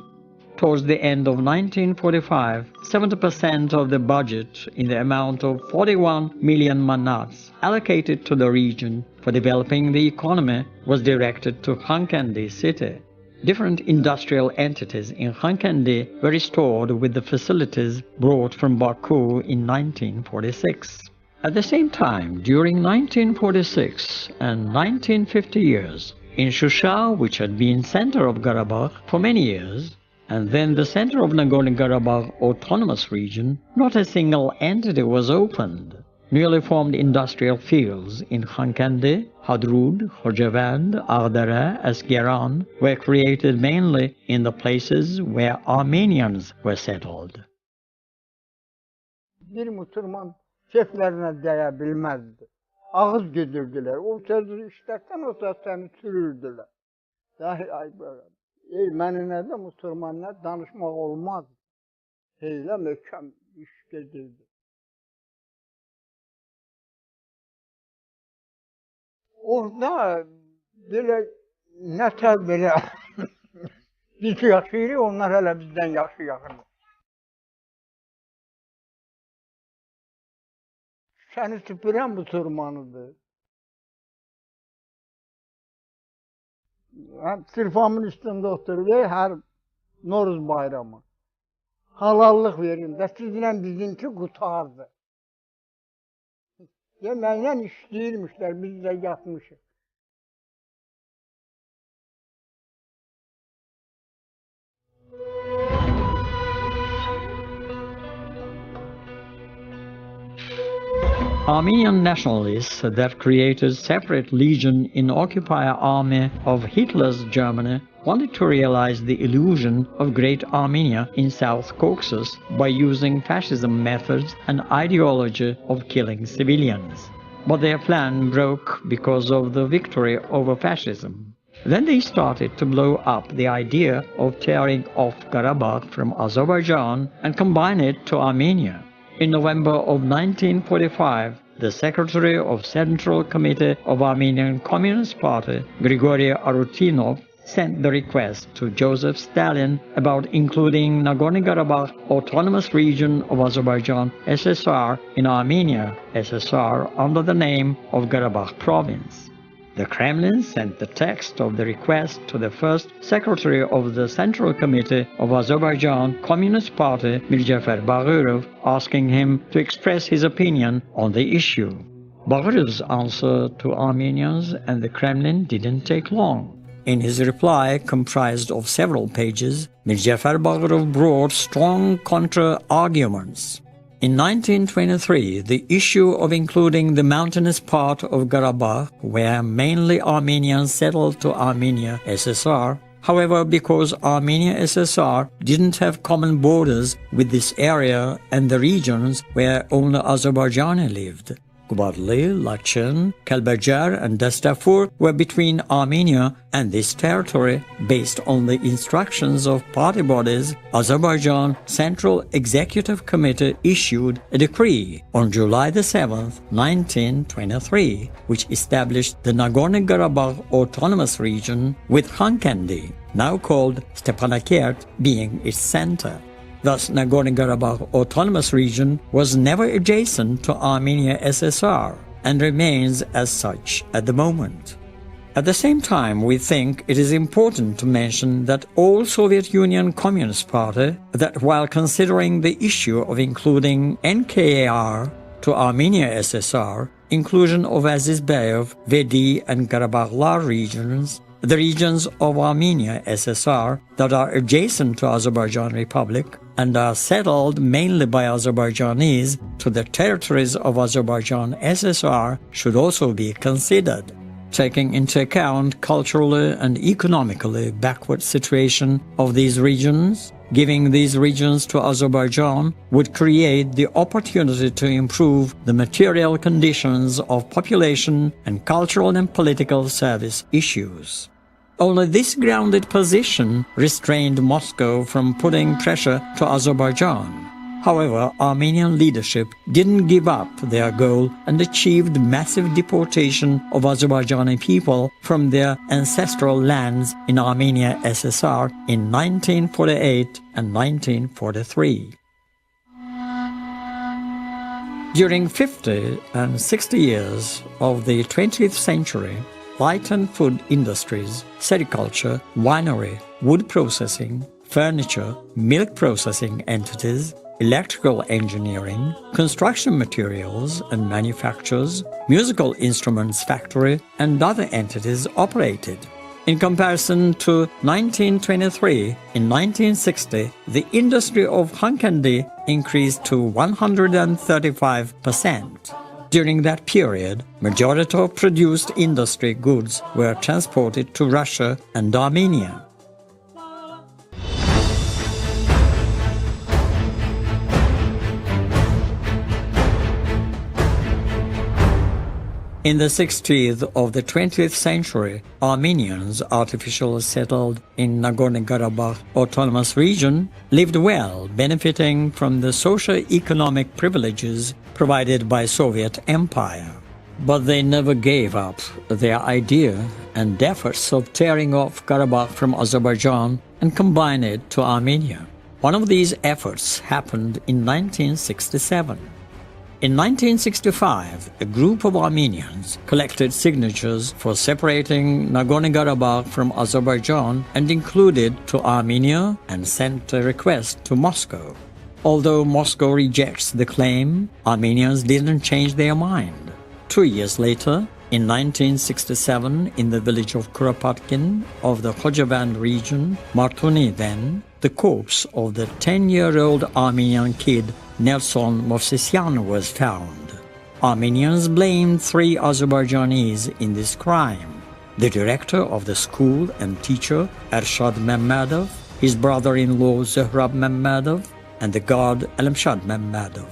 Towards the end of 1945, 70% of the budget in the amount of 41 million manats allocated to the region for developing the economy was directed to Xankəndi city. Different industrial entities in Xankəndi were restored with the facilities brought from Baku in 1946. At the same time, during 1946 and 1950 years, in Shusha, which had been center of Karabakh for many years, and then the center of Nagorno-Karabakh Autonomous Region, not a single entity was opened. Newly formed industrial fields in Xankəndi, Hadrut, Khojavand, Agdara, Asgaran were created mainly in the places where Armenians were settled. Bir Müslüman şeflerine değe bilmezdi. Ağız güdürdüler. O sözü işlersen o söz seni sürürdüler. Dahi ay böyle. Ermenilerle de Müslümanlar danışmak olmaz. Öyle mükemmel iş gedirdi. Orada böyle neter böyle biz yaşıyoruz, onlar hele bizden yaşı yakın. Seni süpüren Müslümanıdır. Sırfamın üstünde oturuyor her Noruz bayramı. Halallık verin de sizinle bizimki kurtardı. Yemeğiyle işleyirmişler, biz de yatmışız. Armenian nationalists that created separate legion in occupier army of Hitler's Germany wanted to realize the illusion of Great Armenia in South Caucasus by using fascism methods and ideology of killing civilians. But their plan broke because of the victory over fascism. Then they started to blow up the idea of tearing off Karabakh from Azerbaijan and combine it to Armenia. In November of 1945, the Secretary of Central Committee of Armenian Communist Party, Grigory Arutinov, sent the request to Joseph Stalin about including Nagorno-Karabakh Autonomous Region of Azerbaijan SSR in Armenia SSR under the name of Karabakh Province. The Kremlin sent the text of the request to the first Secretary of the Central Committee of Azerbaijan Communist Party, Mirjafar Baghurov, asking him to express his opinion on the issue. Baghurov's answer to Armenians and the Kremlin didn't take long. In his reply, comprised of several pages, Mirjafar Baghurov brought strong counter-arguments. In 1923, the issue of including the mountainous part of Karabakh, where mainly Armenians settled to Armenia SSR, however, because Armenia SSR didn't have common borders with this area and the regions where only Azerbaijani lived. Kubadli, Lachen, Kalbajar and Dastafur were between Armenia and this territory. Based on the instructions of party bodies, Azerbaijan Central Executive Committee issued a decree on July 7, 1923, which established the Nagorno-Karabakh Autonomous Region with Xankəndi, now called Stepanakert, being its center. Thus, Nagorno-Karabakh Autonomous Region was never adjacent to Armenia SSR and remains as such at the moment. At the same time, we think it is important to mention that all Soviet Union Communist Party, that while considering the issue of including NKAR to Armenia SSR, inclusion of Azizbayev, Vedi and Karabakh regions, the regions of Armenia SSR that are adjacent to Azerbaijan Republic and are settled mainly by Azerbaijanis to the territories of Azerbaijan SSR should also be considered, taking into account culturally and economically backward situation of these regions. Giving these regions to Azerbaijan would create the opportunity to improve the material conditions of population and cultural and political service issues. Only this grounded position restrained Moscow from putting pressure to Azerbaijan. However, Armenian leadership didn't give up their goal and achieved massive deportation of Azerbaijani people from their ancestral lands in Armenia SSR in 1948 and 1943. During 50 and 60 years of the 20th century, light and food industries, sericulture, winery, wood processing, furniture, milk processing entities, electrical engineering, construction materials and manufacturers, musical instruments factory, and other entities operated. In comparison to 1923, in 1960, the industry of Xankəndi increased to 135%. During that period, majority of produced industry goods were transported to Russia and Armenia. In the 60s of the 20th century, Armenians artificially settled in Nagorno-Karabakh Autonomous Region lived well, benefiting from the socio-economic privileges provided by Soviet Empire. But they never gave up their idea and efforts of tearing off Karabakh from Azerbaijan and combine it to Armenia. One of these efforts happened in 1967. In 1965, a group of Armenians collected signatures for separating Nagorno-Karabakh from Azerbaijan and included to Armenia and sent a request to Moscow. Although Moscow rejects the claim, Armenians didn't change their mind. 2 years later, in 1967, in the village of Kuropatkin of the Khojavand region, Martuni then, the corpse of the 10-year-old Armenian kid Nelson Movsesyan was found. Armenians blamed 3 Azerbaijanis in this crime. the director of the school and teacher Ershad Mehmedov, his brother-in-law Zohrab Mehmedov, and the guard Alamshad Mehmedov.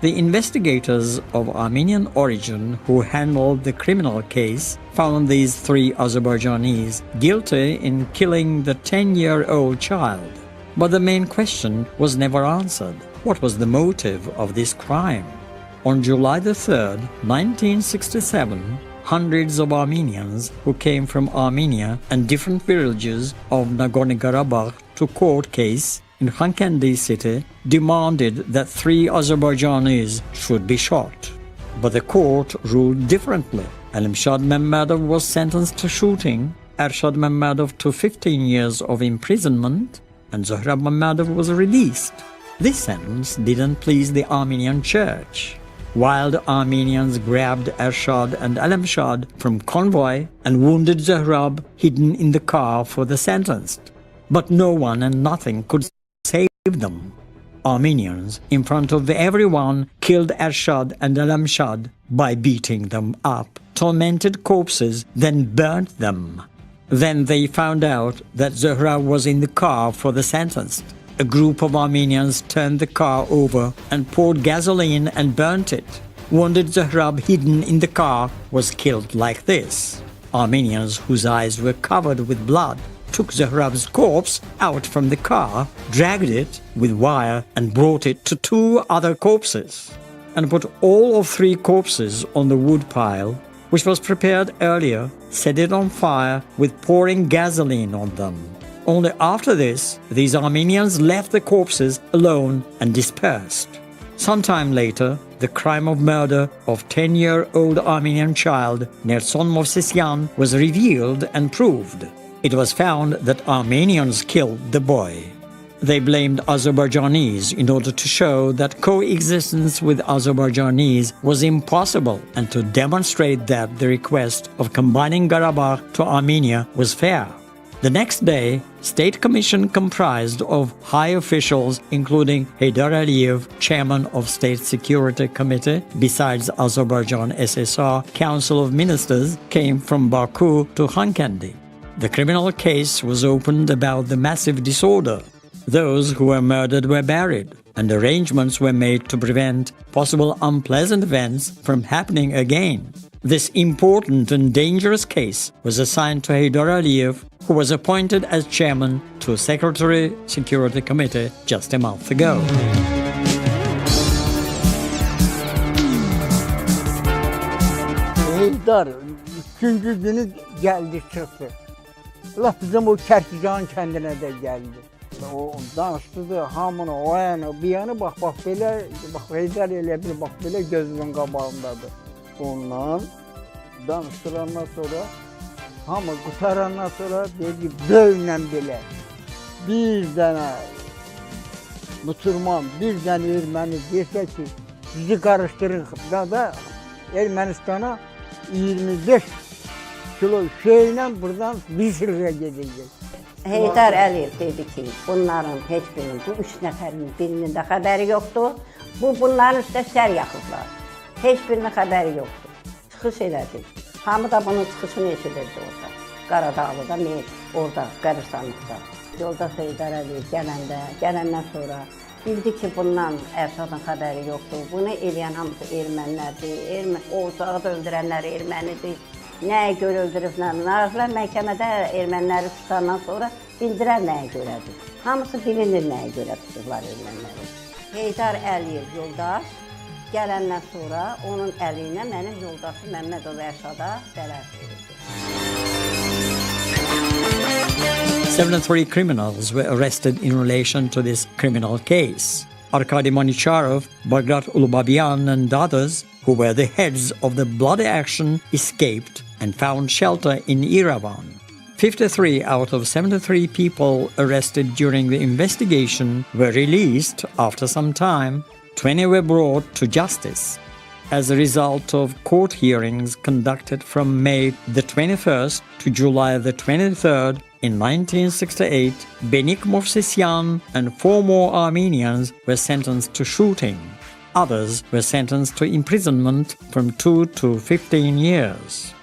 The investigators of Armenian origin who handled the criminal case found these three Azerbaijanis guilty in killing the 10-year-old child. But the main question was never answered. What was the motive of this crime? On July the 3rd, 1967, hundreds of Armenians who came from Armenia and different villages of Nagorno-Karabakh to court case in Xankəndi city demanded that three Azerbaijanis should be shot. But the court ruled differently. Alamshad Mehmedov was sentenced to shooting, Ershad Mehmedov to 15 years of imprisonment, and Zohrab Mehmedov was released. This sentence didn't please the Armenian church. Wild Armenians grabbed Ershad and Alamshad from convoy and wounded Zohrab hidden in the car for the sentenced. But no one and nothing could save them. Armenians, in front of everyone, killed Ershad and Alamshad by beating them up, tormented corpses, then burnt them. Then they found out that Zohrab was in the car for the sentenced. A group of Armenians turned the car over and poured gasoline and burnt it. Wounded Zohrab hidden in the car was killed like this. Armenians whose eyes were covered with blood took Zohrab's corpse out from the car, dragged it with wire and brought it to two other corpses, and put all of three corpses on the wood pile, which was prepared earlier, set it on fire with pouring gasoline on them. Only after this, these Armenians left the corpses alone and dispersed. Sometime later, the crime of murder of 10-year-old Armenian child Nerson Movsesyan was revealed and proved. It was found that Armenians killed the boy. They blamed Azerbaijanis in order to show that coexistence with Azerbaijanis was impossible and to demonstrate that the request of combining Karabakh to Armenia was fair. The next day, State Commission comprised of high officials including Heydar Aliyev, chairman of State Security Committee, besides Azerbaijan SSR Council of Ministers, came from Baku to Xankəndi. The criminal case was opened about the massive disorder. Those who were murdered were buried, and arrangements were made to prevent possible unpleasant events from happening again. This important and dangerous case was assigned to Heydar Aliyev, who was appointed as chairman to Secretary Security Committee just a month ago. Heydar, üçüncü günü geldi çıktı. Allah bizim o Kərkican kəndinə də gəldi. O danışdı hamını o yana bir yana bak belə bak Heydar elə bir bak belə gözünün qabağındadır. Ondan danışdırandan sonra hamı qutarandan sonra dedi böylə belə bir dənə Müslüman, bir dənə erməni desə ki bizi qarışdırın da Ermənistana 25 kilo şeylə buradan bir sıraya gedəcək. Heydar Əliyev dedi ki, bunların heç birinin, bu 3 nəfərin birinin də xəbəri yoxdur. Bunların üstə sər yaxıblar. Heç birinin xəbəri yoxdur. Çıxış elədi. Hamı da bunun çıxışını eşidirdi orada. Qaradağlıda, orada, qəbirstanlıqda. Yolda Heydar Əliyev gələndən sonra bildi ki, bundan Erşadın xəbəri yoxdur. Bunu eləyən hamısı ermənilərdir. Oğuzları da öldürənlər ermənidir. Nəyə görə öldürüblər? Nazirlər məhkəmədə erməniləri tutandan sonra bildirər nəyə görədir. Hamısı bilinir nəyə görə tutublar erməniləri. Heydar Əliyev yoldaş gələndən sonra onun əli ilə mənim yoldaşım Məmmədov Erşada zərər verildi. 73 criminals were arrested in relation to this criminal case. Arkady Manicharov, Bagrat Ulubabyan and others, who were the heads of the bloody action, escaped and found shelter in Yerevan. 53 out of 73 people arrested during the investigation were released after some time. 20 were brought to justice. As a result of court hearings conducted from May the 21st to July the 23rd in 1968, Benik Movsesyan and 4 more Armenians were sentenced to shooting. Others were sentenced to imprisonment from 2 to 15 years.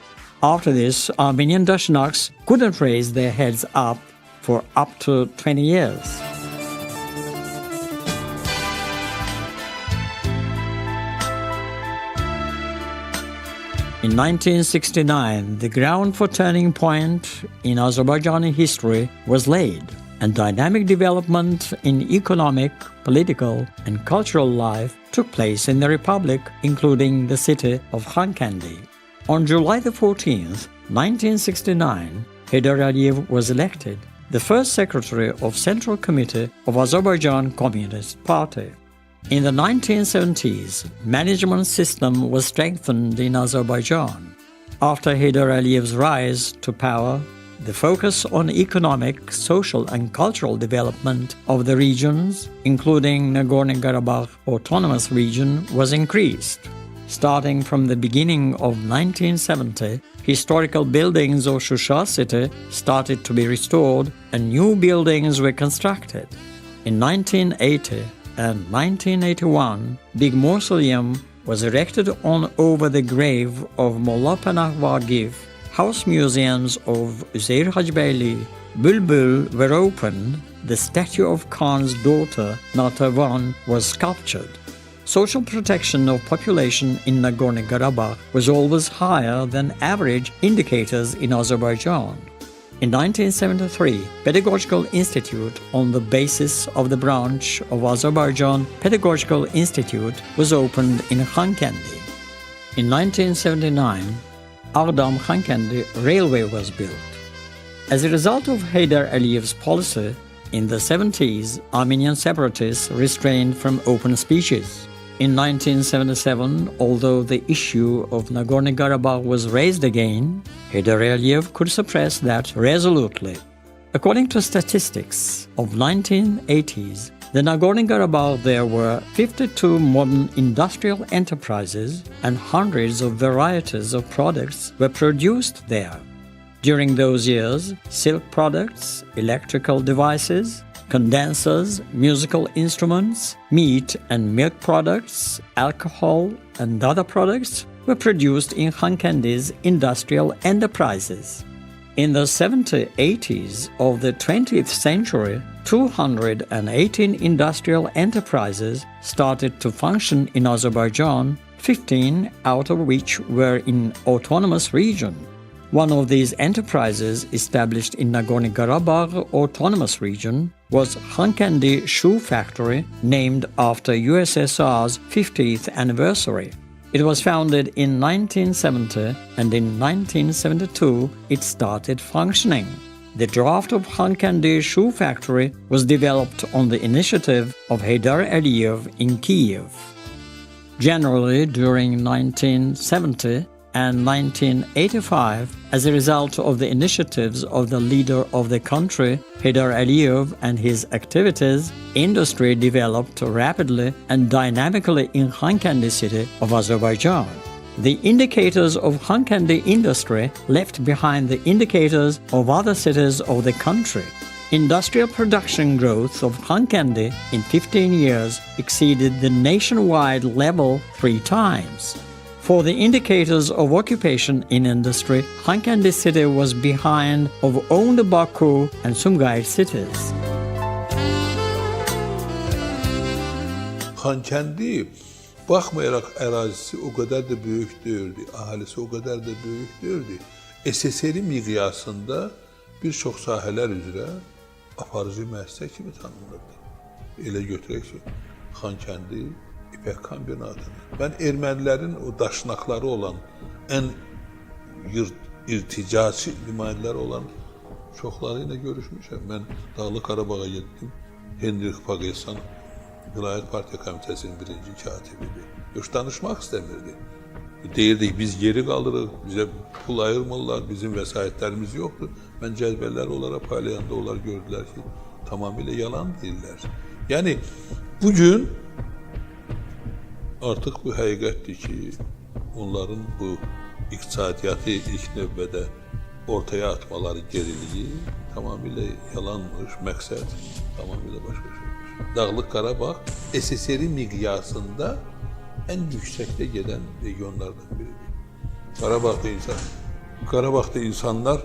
After this, Armenian Dashnaks couldn't raise their heads up for up to 20 years. In 1969, the ground for turning point in Azerbaijani history was laid, and dynamic development in economic, political, and cultural life took place in the republic, including the city of Xankəndi. On July the 14th, 1969, Heydər Əliyev was elected the first secretary of Central Committee of Azerbaijan Communist Party. In the 1970s, management system was strengthened in Azerbaijan. After Heydər Əliyev's rise to power, the focus on economic, social and cultural development of the regions, including Nagorno-Karabakh Autonomous Region, was increased. Starting from the beginning of 1970, historical buildings of Shusha city started to be restored and new buildings were constructed. In 1980 and 1981, big mausoleum was erected on over the grave of Molla Panah Vagif. House museums of Üzeyir Hacıbeyli, Bülbül were opened. The statue of Khan's daughter, Natavan, was sculptured. Social protection of population in Nagorno-Karabakh was always higher than average indicators in Azerbaijan. In 1973, Pedagogical Institute on the basis of the branch of Azerbaijan Pedagogical Institute was opened in Xankəndi. In 1979, Ağdam-Xankəndi railway was built. As a result of Heydər Əliyev's policy, in the 70s, Armenian separatists restrained from open speeches. In 1977, although the issue of Nagorno-Karabakh was raised again, Heydər Əliyev could suppress that resolutely. According to statistics of 1980s, the Nagorno-Karabakh there were 52 modern industrial enterprises and hundreds of varieties of products were produced there. During those years, silk products, electrical devices, condensers, musical instruments, meat and milk products, alcohol, and other products were produced in Xankəndi's industrial enterprises. In the 70s-80s of the 20th century, 218 industrial enterprises started to function in Azerbaijan, 15 out of which were in autonomous region. One of these enterprises established in Nagorno-Karabakh Autonomous Region was Xankəndi Shoe Factory, named after USSR's 50th anniversary. It was founded in 1970 and in 1972 it started functioning. The draft of Xankəndi Shoe Factory was developed on the initiative of Heydər Əliyev in Kyiv. Generally, during 1970 and 1985, as a result of the initiatives of the leader of the country, Heydər Əliyev, and his activities, industry developed rapidly and dynamically in Xankəndi city of Azerbaijan. The indicators of Xankəndi industry left behind the indicators of other cities of the country. Industrial production growth of Xankəndi in 15 years exceeded the nationwide level 3 times. For the indicators of occupation in industry, Xankəndi city was behind of owned Baku and Sumqayıt cities. Xankəndi, baxmayaraq ərazisi o qədər də böyük deyildi, əhalisi o qədər də böyük deyildi. SSR miqyasında bir çox sahələr üzrə aparıcı müəssisə kimi tanınırdı. Elə götürək ki, Xankəndi İpək kombinatını. Mən ermənilərin o daşnaqları olan, ən irticaçı nümayəndələri olan çoxları ilə görüşmüşəm. Mən Dağlıq Qarabağa getdim. Henrik Pagesan, Vilayət Partiya Komitəsinin birinci katibidir. Yox, danışmaq istəmirdi. Deyirdik, biz geri qalırıq, bizə pul ayırmırlar, bizim vəsaitlərimiz yoxdur. Mən cəzbələri onlara paylayanda onlar gördülər ki, tamamilə yalan deyirlər. Yəni, bugün artıq bu həqiqətdir ki, onların bu iqtisadiyyatı ilk növbədə ortaya atmaları geriliyi tamamilə yalanmış, məqsəd tamamilə başqa şeymiş. Dağlıq Qarabağ SSR miqyasında ən yüksəkdə gedən regionlardan biridir. Qarabağda insan Qarabağda insanlar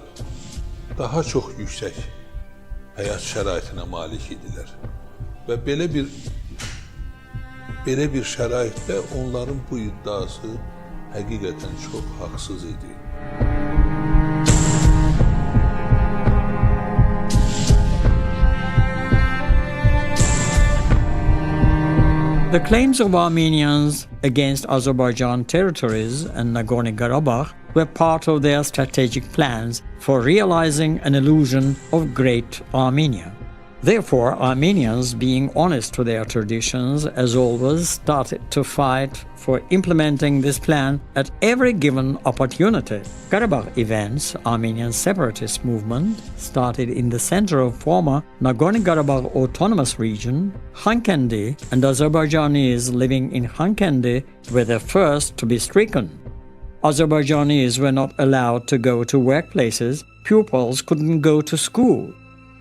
daha çox yüksək həyat şəraitinə malik idilər. Və belə bir şəraitdə onların bu iddiası həqiqətən çox haqsız idi. The claims of Armenians against Azerbaijan territories and Nagorno-Karabakh were part of their strategic plans for realizing an illusion of Great Armenia. Therefore, Armenians, being honest to their traditions, as always, started to fight for implementing this plan at every given opportunity. Karabakh events, Armenian separatist movement, started in the center of former Nagorno-Karabakh Autonomous Region. Xankəndi and Azerbaijanis living in Xankəndi were the first to be stricken. Azerbaijanis were not allowed to go to workplaces, pupils couldn't go to school.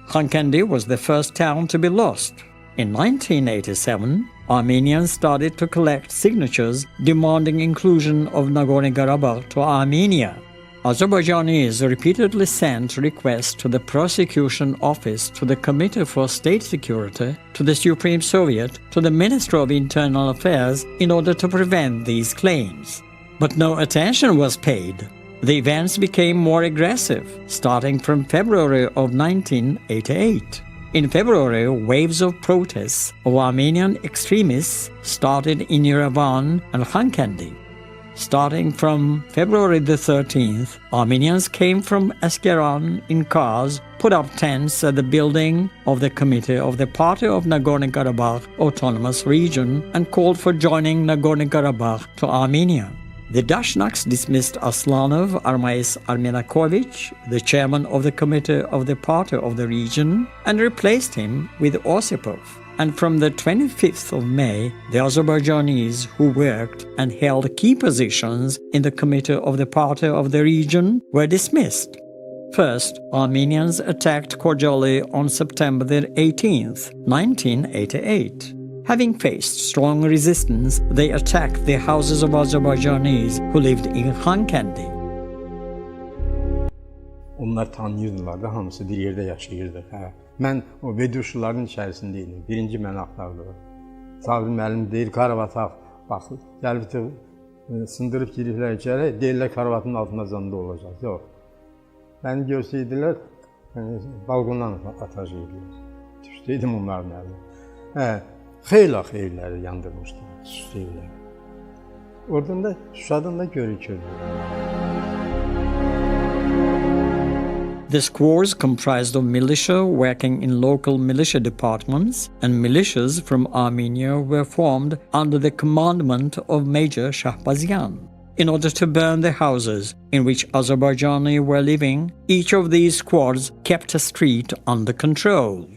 Xankəndi was the first town to be lost. In 1987, Armenians started to collect signatures demanding inclusion of Nagorno-Karabakh to Armenia. Azerbaijanis repeatedly sent requests to the Prosecution Office, to the Committee for State Security, to the Supreme Soviet, to the Ministry of Internal Affairs in order to prevent these claims. But no attention was paid. The events became more aggressive, starting from February of 1988. In February, waves of protests of Armenian extremists started in Yerevan and Xankəndi. Starting from February the 13th, Armenians came from Askeran in cars, put up tents at the building of the Committee of the Party of Nagorno-Karabakh Autonomous Region and called for joining Nagorno-Karabakh to Armenia. The Dashnaks dismissed Aslanov Armais Armenakovich, the chairman of the Committee of the Party of the region, and replaced him with Osipov. And from the 25th of May, the Azerbaijanis who worked and held key positions in the Committee of the Party of the region were dismissed. First, Armenians attacked Khojaly on September the 18th, 1988. Having faced strong resistance, they attacked the houses of Azerbaijanis who lived in Xankəndi. Onlar tanıyırdılar da, hamısı bir yerdə yaşayırdı. Mən o veduşların içərisindeydim. Birinci məni axtardılar. Sabir müəllim deyir, Karavataq, bax, gəlib sındırıb giriblər içəri, deyirlər Karavatın altında zanda olacaq. Yox. Məni görsəydilər, balkondan atacaqdılar. Düşdəydim onların əlinə. Xeyirləri yandırmışlar, süsləyirlər. Oradan da Şuşadan da görükürdü. The squads comprised of militia working in local militia departments, and militias from Armenia were formed under the commandment of Major Shahbazian. In order to burn the houses in which Azerbaijani were living, each of these squads kept a street under control.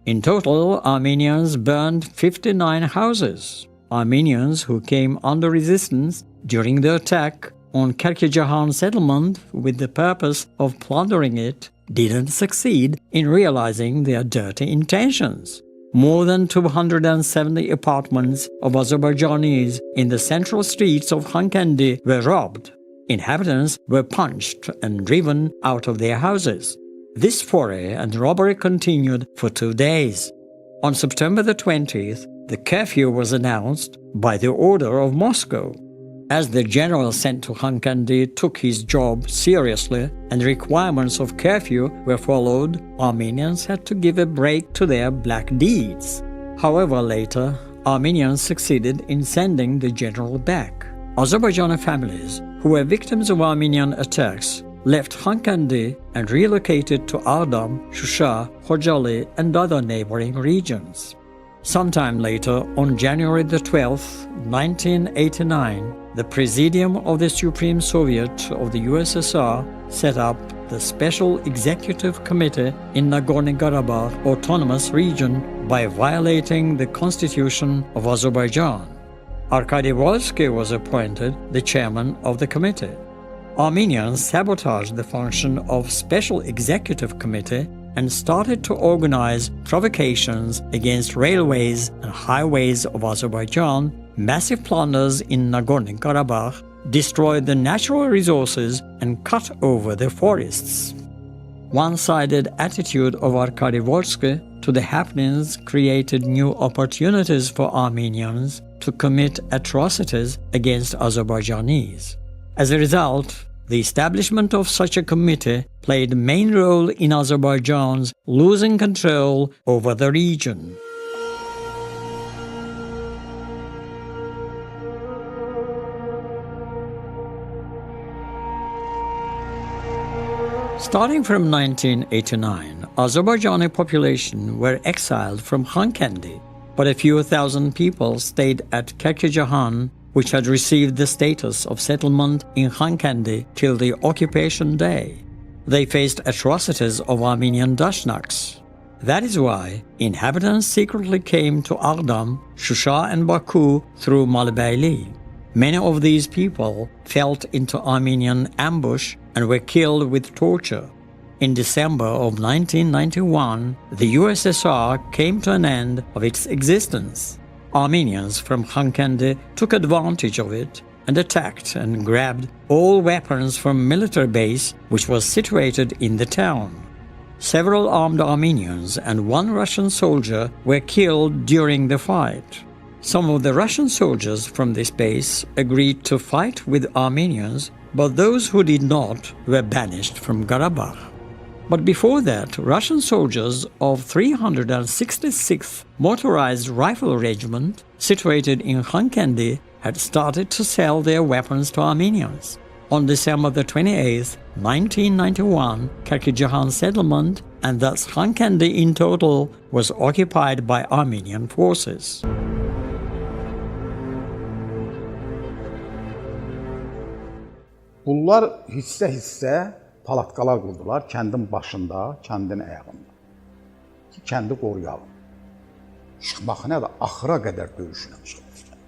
In total, Armenians burned 59 houses. Armenians who came under resistance during the attack on Kerkejahan settlement with the purpose of plundering it didn't succeed in realizing their dirty intentions. More than 270 apartments of Azerbaijanis in the central streets of Xankəndi were robbed. Inhabitants were punched and driven out of their houses. This foray and robbery continued for 2 days. On September the 20th, the curfew was announced by the order of Moscow. As the general sent to Xankəndi took his job seriously and requirements of curfew were followed, Armenians had to give a break to their black deeds. However, later, Armenians succeeded in sending the general back. Azerbaijani families who were victims of Armenian attacks left Xankəndi and relocated to Ağdam, Şuşa, Khojaly and other neighboring regions. Sometime later, on January the 12th, 1989, the Presidium of the Supreme Soviet of the USSR set up the Special Executive Committee in Nagorno-Karabakh Autonomous Region by violating the Constitution of Azerbaijan. Arkady Volsky was appointed the chairman of the committee. Armenians sabotaged the function of Special Executive Committee and started to organize provocations against railways and highways of Azerbaijan, massive plunders in Nagorno-Karabakh, destroyed the natural resources and cut over the forests. One-sided attitude of Arkady-Volsky to the happenings created new opportunities for Armenians to commit atrocities against Azerbaijanis. As a result, the establishment of such a committee played a main role in Azerbaijan's losing control over the region. Starting from 1989, Azerbaijani population were exiled from Xankəndi, but a few thousand people stayed at Kərkicahan, which had received the status of settlement in Xankəndi till the occupation day. They faced atrocities of Armenian Dashnaks. That is why inhabitants secretly came to Ağdam, Shusha and Baku through Malibeyli. Many of these people fell into Armenian ambush and were killed with torture. In December of 1991, the USSR came to an end of its existence. Armenians from Xankəndi took advantage of it and attacked and grabbed all weapons from military base which was situated in the town. Several armed Armenians and one Russian soldier were killed during the fight. Some of the Russian soldiers from this base agreed to fight with Armenians, but those who did not were banished from Karabakh. But before that, Russian soldiers of 366th Motorized Rifle Regiment, situated in Xankəndi, had started to sell their weapons to Armenians. On December 28, 1991, Kərkicahan settlement, and thus Xankəndi in total, was occupied by Armenian forces. Bunlar hissə-hissə palatkalar qurdular kəndin başında, kəndin ayağında. Ki, kəndi qoruyalım. Çıxmaq nədir? Axıra qədər döyüşünə çıxmışlar.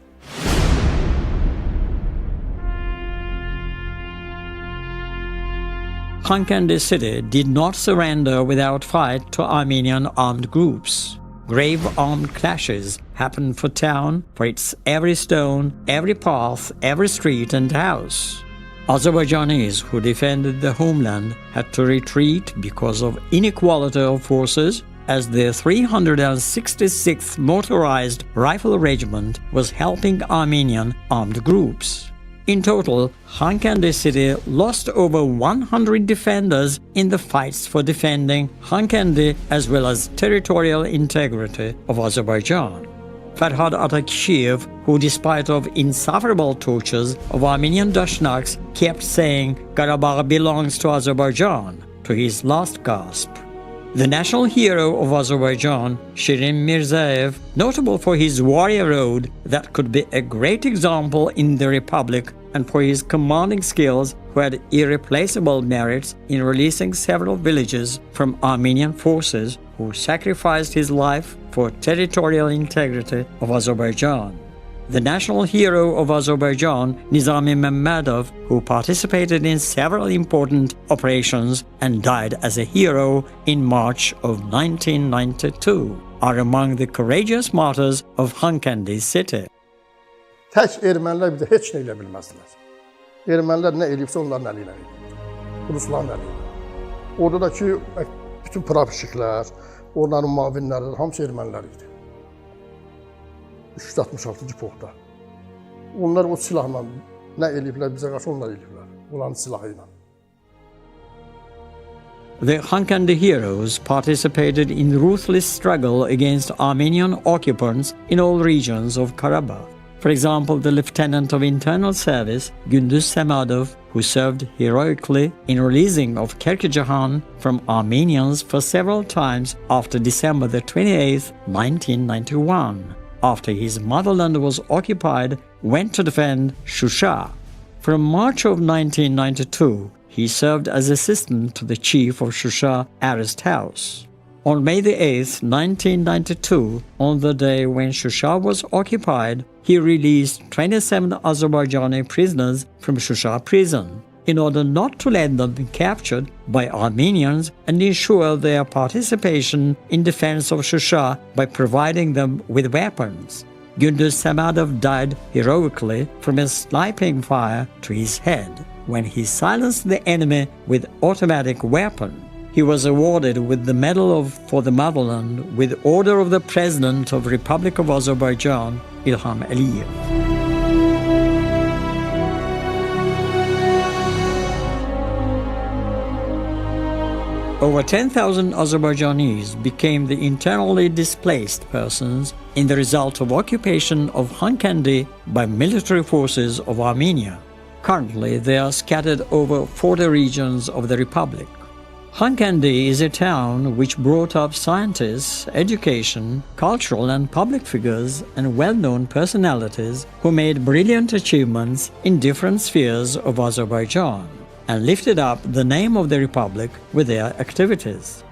Xankəndi city did not surrender without fight to Armenian armed groups. Grave armed clashes happened for town, for its every stone, every path, every street and house. Azerbaijanis who defended the homeland had to retreat because of inequality of forces, as the 366th Motorized Rifle Regiment was helping Armenian armed groups. In total, Xankəndi city lost over 100 defenders in the fights for defending Xankəndi as well as territorial integrity of Azerbaijan. Farhad Atakishev, who despite of insufferable tortures of Armenian Dashnaks kept saying Karabakh belongs to Azerbaijan to his last gasp. The national hero of Azerbaijan, Shirin Mirzayev, notable for his warrior road that could be a great example in the Republic and for his commanding skills, who had irreplaceable merits in releasing several villages from Armenian forces, who sacrificed his life for territorial integrity of Azerbaijan. The national hero of Azerbaijan, Nizami Mehmedov, who participated in several important operations and died as a hero in March of 1992, are among the courageous martyrs of Xankəndi city. Tək ermənilər bir də heç nə elə bilməzdilər. Ermənilər nə eləyibsə onların əli ilə eləyibdir. Rusların əli ilə. Oradakı bütün praporçiklər, onların mavinləri, hamısı ermənilər idi. 366-cı polkda. Onlar o silahla nə eləyiblər, bizə qarşı onlar eləyiblər. Onların silahı ilə. The Xankəndi heroes participated in the ruthless struggle against Armenian occupants in all regions of Karabakh. For example, the Lieutenant of Internal Service, Gündüz Samadov, who served heroically in releasing of Kərkicahan from Armenians for several times after December 28, 1991. After his motherland was occupied, went to defend Shusha. From March of 1992, he served as assistant to the chief of Shusha Arrest House. On May 8, 1992, on the day when Shusha was occupied, he released 27 Azerbaijani prisoners from Shusha prison in order not to let them be captured by Armenians and ensure their participation in defense of Shusha by providing them with weapons. Gündüz Samadov died heroically from a sniping fire to his head when he silenced the enemy with automatic weapon. He was awarded with the Medal for the Motherland with order of the President of Republic of Azerbaijan, İlham Əliyev. Over 10,000 Azerbaijanis became the internally displaced persons in the result of occupation of Xankəndi by military forces of Armenia. Currently, they are scattered over 40 regions of the Republic. Xankəndi is a town which brought up scientists, education, cultural and public figures, and well-known personalities who made brilliant achievements in different spheres of Azerbaijan and lifted up the name of the Republic with their activities.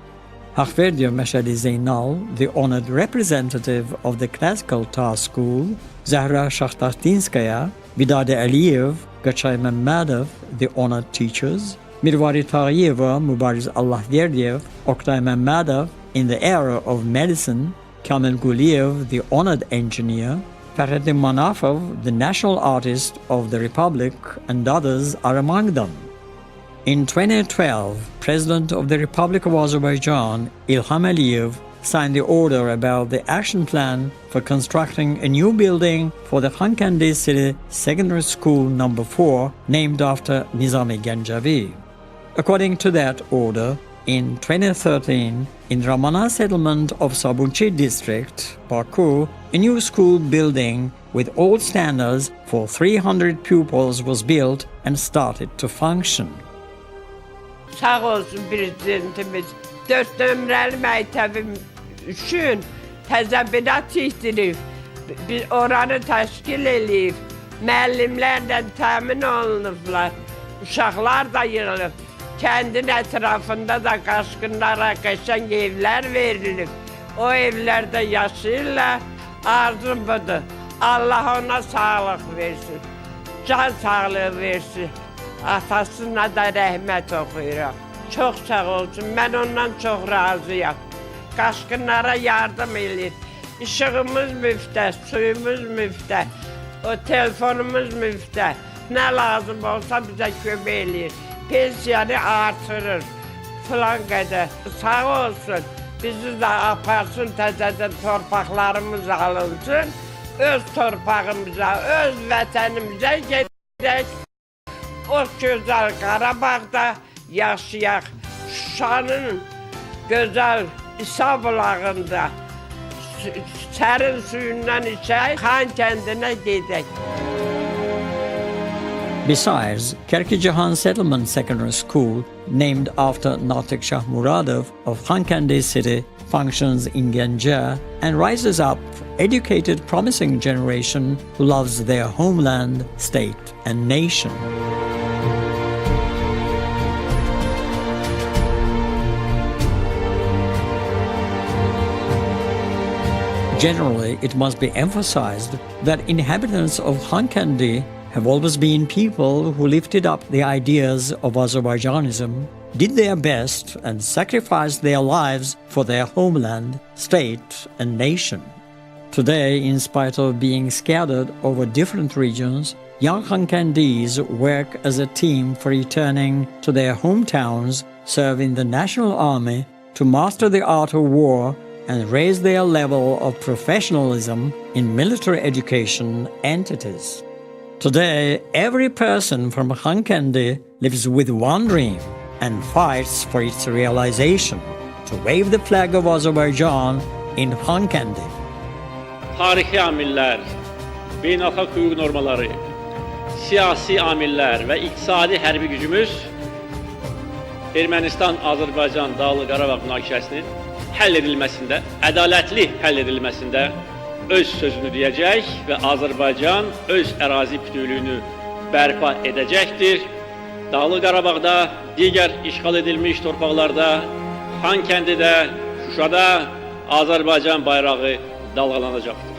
Haqverdiyev Mashhadi Zeynal, the honored representative of the Classical Task School, Zahra Shakhtartinskaya, Vidade Aliyev, Gachay Mammadov, the honored teachers, Mirvari Tağıyeva, Mubariz Allahverdiyev, Oktay Mammadov, in the era of medicine, Kamil Guliyev, the honored engineer, Fahrettin Manafov, the national artist of the Republic, and others are among them. In 2012, President of the Republic of Azerbaijan, İlham Əliyev, signed the order about the action plan for constructing a new building for the Xankəndi City Secondary School No. 4, named after Nizami Ganjavi. According to that order, in 2013, in Ramana settlement of Sabunchi district, Baku, a new school building with all standards for 300 pupils was built and started to function. Sağ olsun prezidentimiz 4 nömrəli məktəbim üçün təzə bina tikdirib, oranı təşkil edib, müəllimlərlə təmin olunublar, uşaqlar da yığılıb, kəndin ətrafında da qaçqınlara qəşəng evlər verilib, o evlərdə yaşayırlar, arzum budur, Allah ona sağlıq versin, can sağlığı versin. Atasına da rəhmət oxuyuram. Çox sağ olsun, mən ondan çox razıyam. Qaçqınlara yardım edir. İşığımız müftə, suyumuz müftə, o telefonumuz müftə. Nə lazım olsa bizə kömək edir. Pensiyanı artırır, filan qədər. Sağ olsun, bizi də aparsın, təzədən torpaqlarımız alınsın. Öz torpağımıza, öz vətənimizə gedək. O gözəl Qarabağda yaşayaq, Şuşanın gözəl İsa bulağında sərin suyundan içək, Xankəndinə gedək. Besides, Kerkijahan Settlement Secondary School, named after Natik Shah Muradov of Xankəndi City, functions in Ganja and rises up educated, promising generation who loves their homeland, state, and nation. Generally, it must be emphasized that inhabitants of Xankəndi have always been people who lifted up the ideas of Azerbaijanism, did their best, and sacrificed their lives for their homeland, state, and nation. Today, in spite of being scattered over different regions, young Xankəndis work as a team for returning to their hometowns, serve in the National Army, to master the art of war, and raise their level of professionalism in military education entities. Today, every person from Xankəndi lives with one dream and fights for its realization, to wave the flag of Azerbaijan in Xankəndi. Tarixi amillər, beynəlxalq hüquq normaları, siyasi amillər və iqtisadi hərbi gücümüz Ermənistan-Azərbaycan Dağlıq Qarabağ münaqişəsinin həll edilməsində, ədalətli həll edilməsində öz sözünü deyəcək və Azərbaycan öz ərazi bütövlüyünü bərpa edəcəkdir. Dağlıq Qarabağda, digər işğal edilmiş torpaqlarda, Xankəndidə, Şuşada Azərbaycan bayrağı dalğalanacaqdır.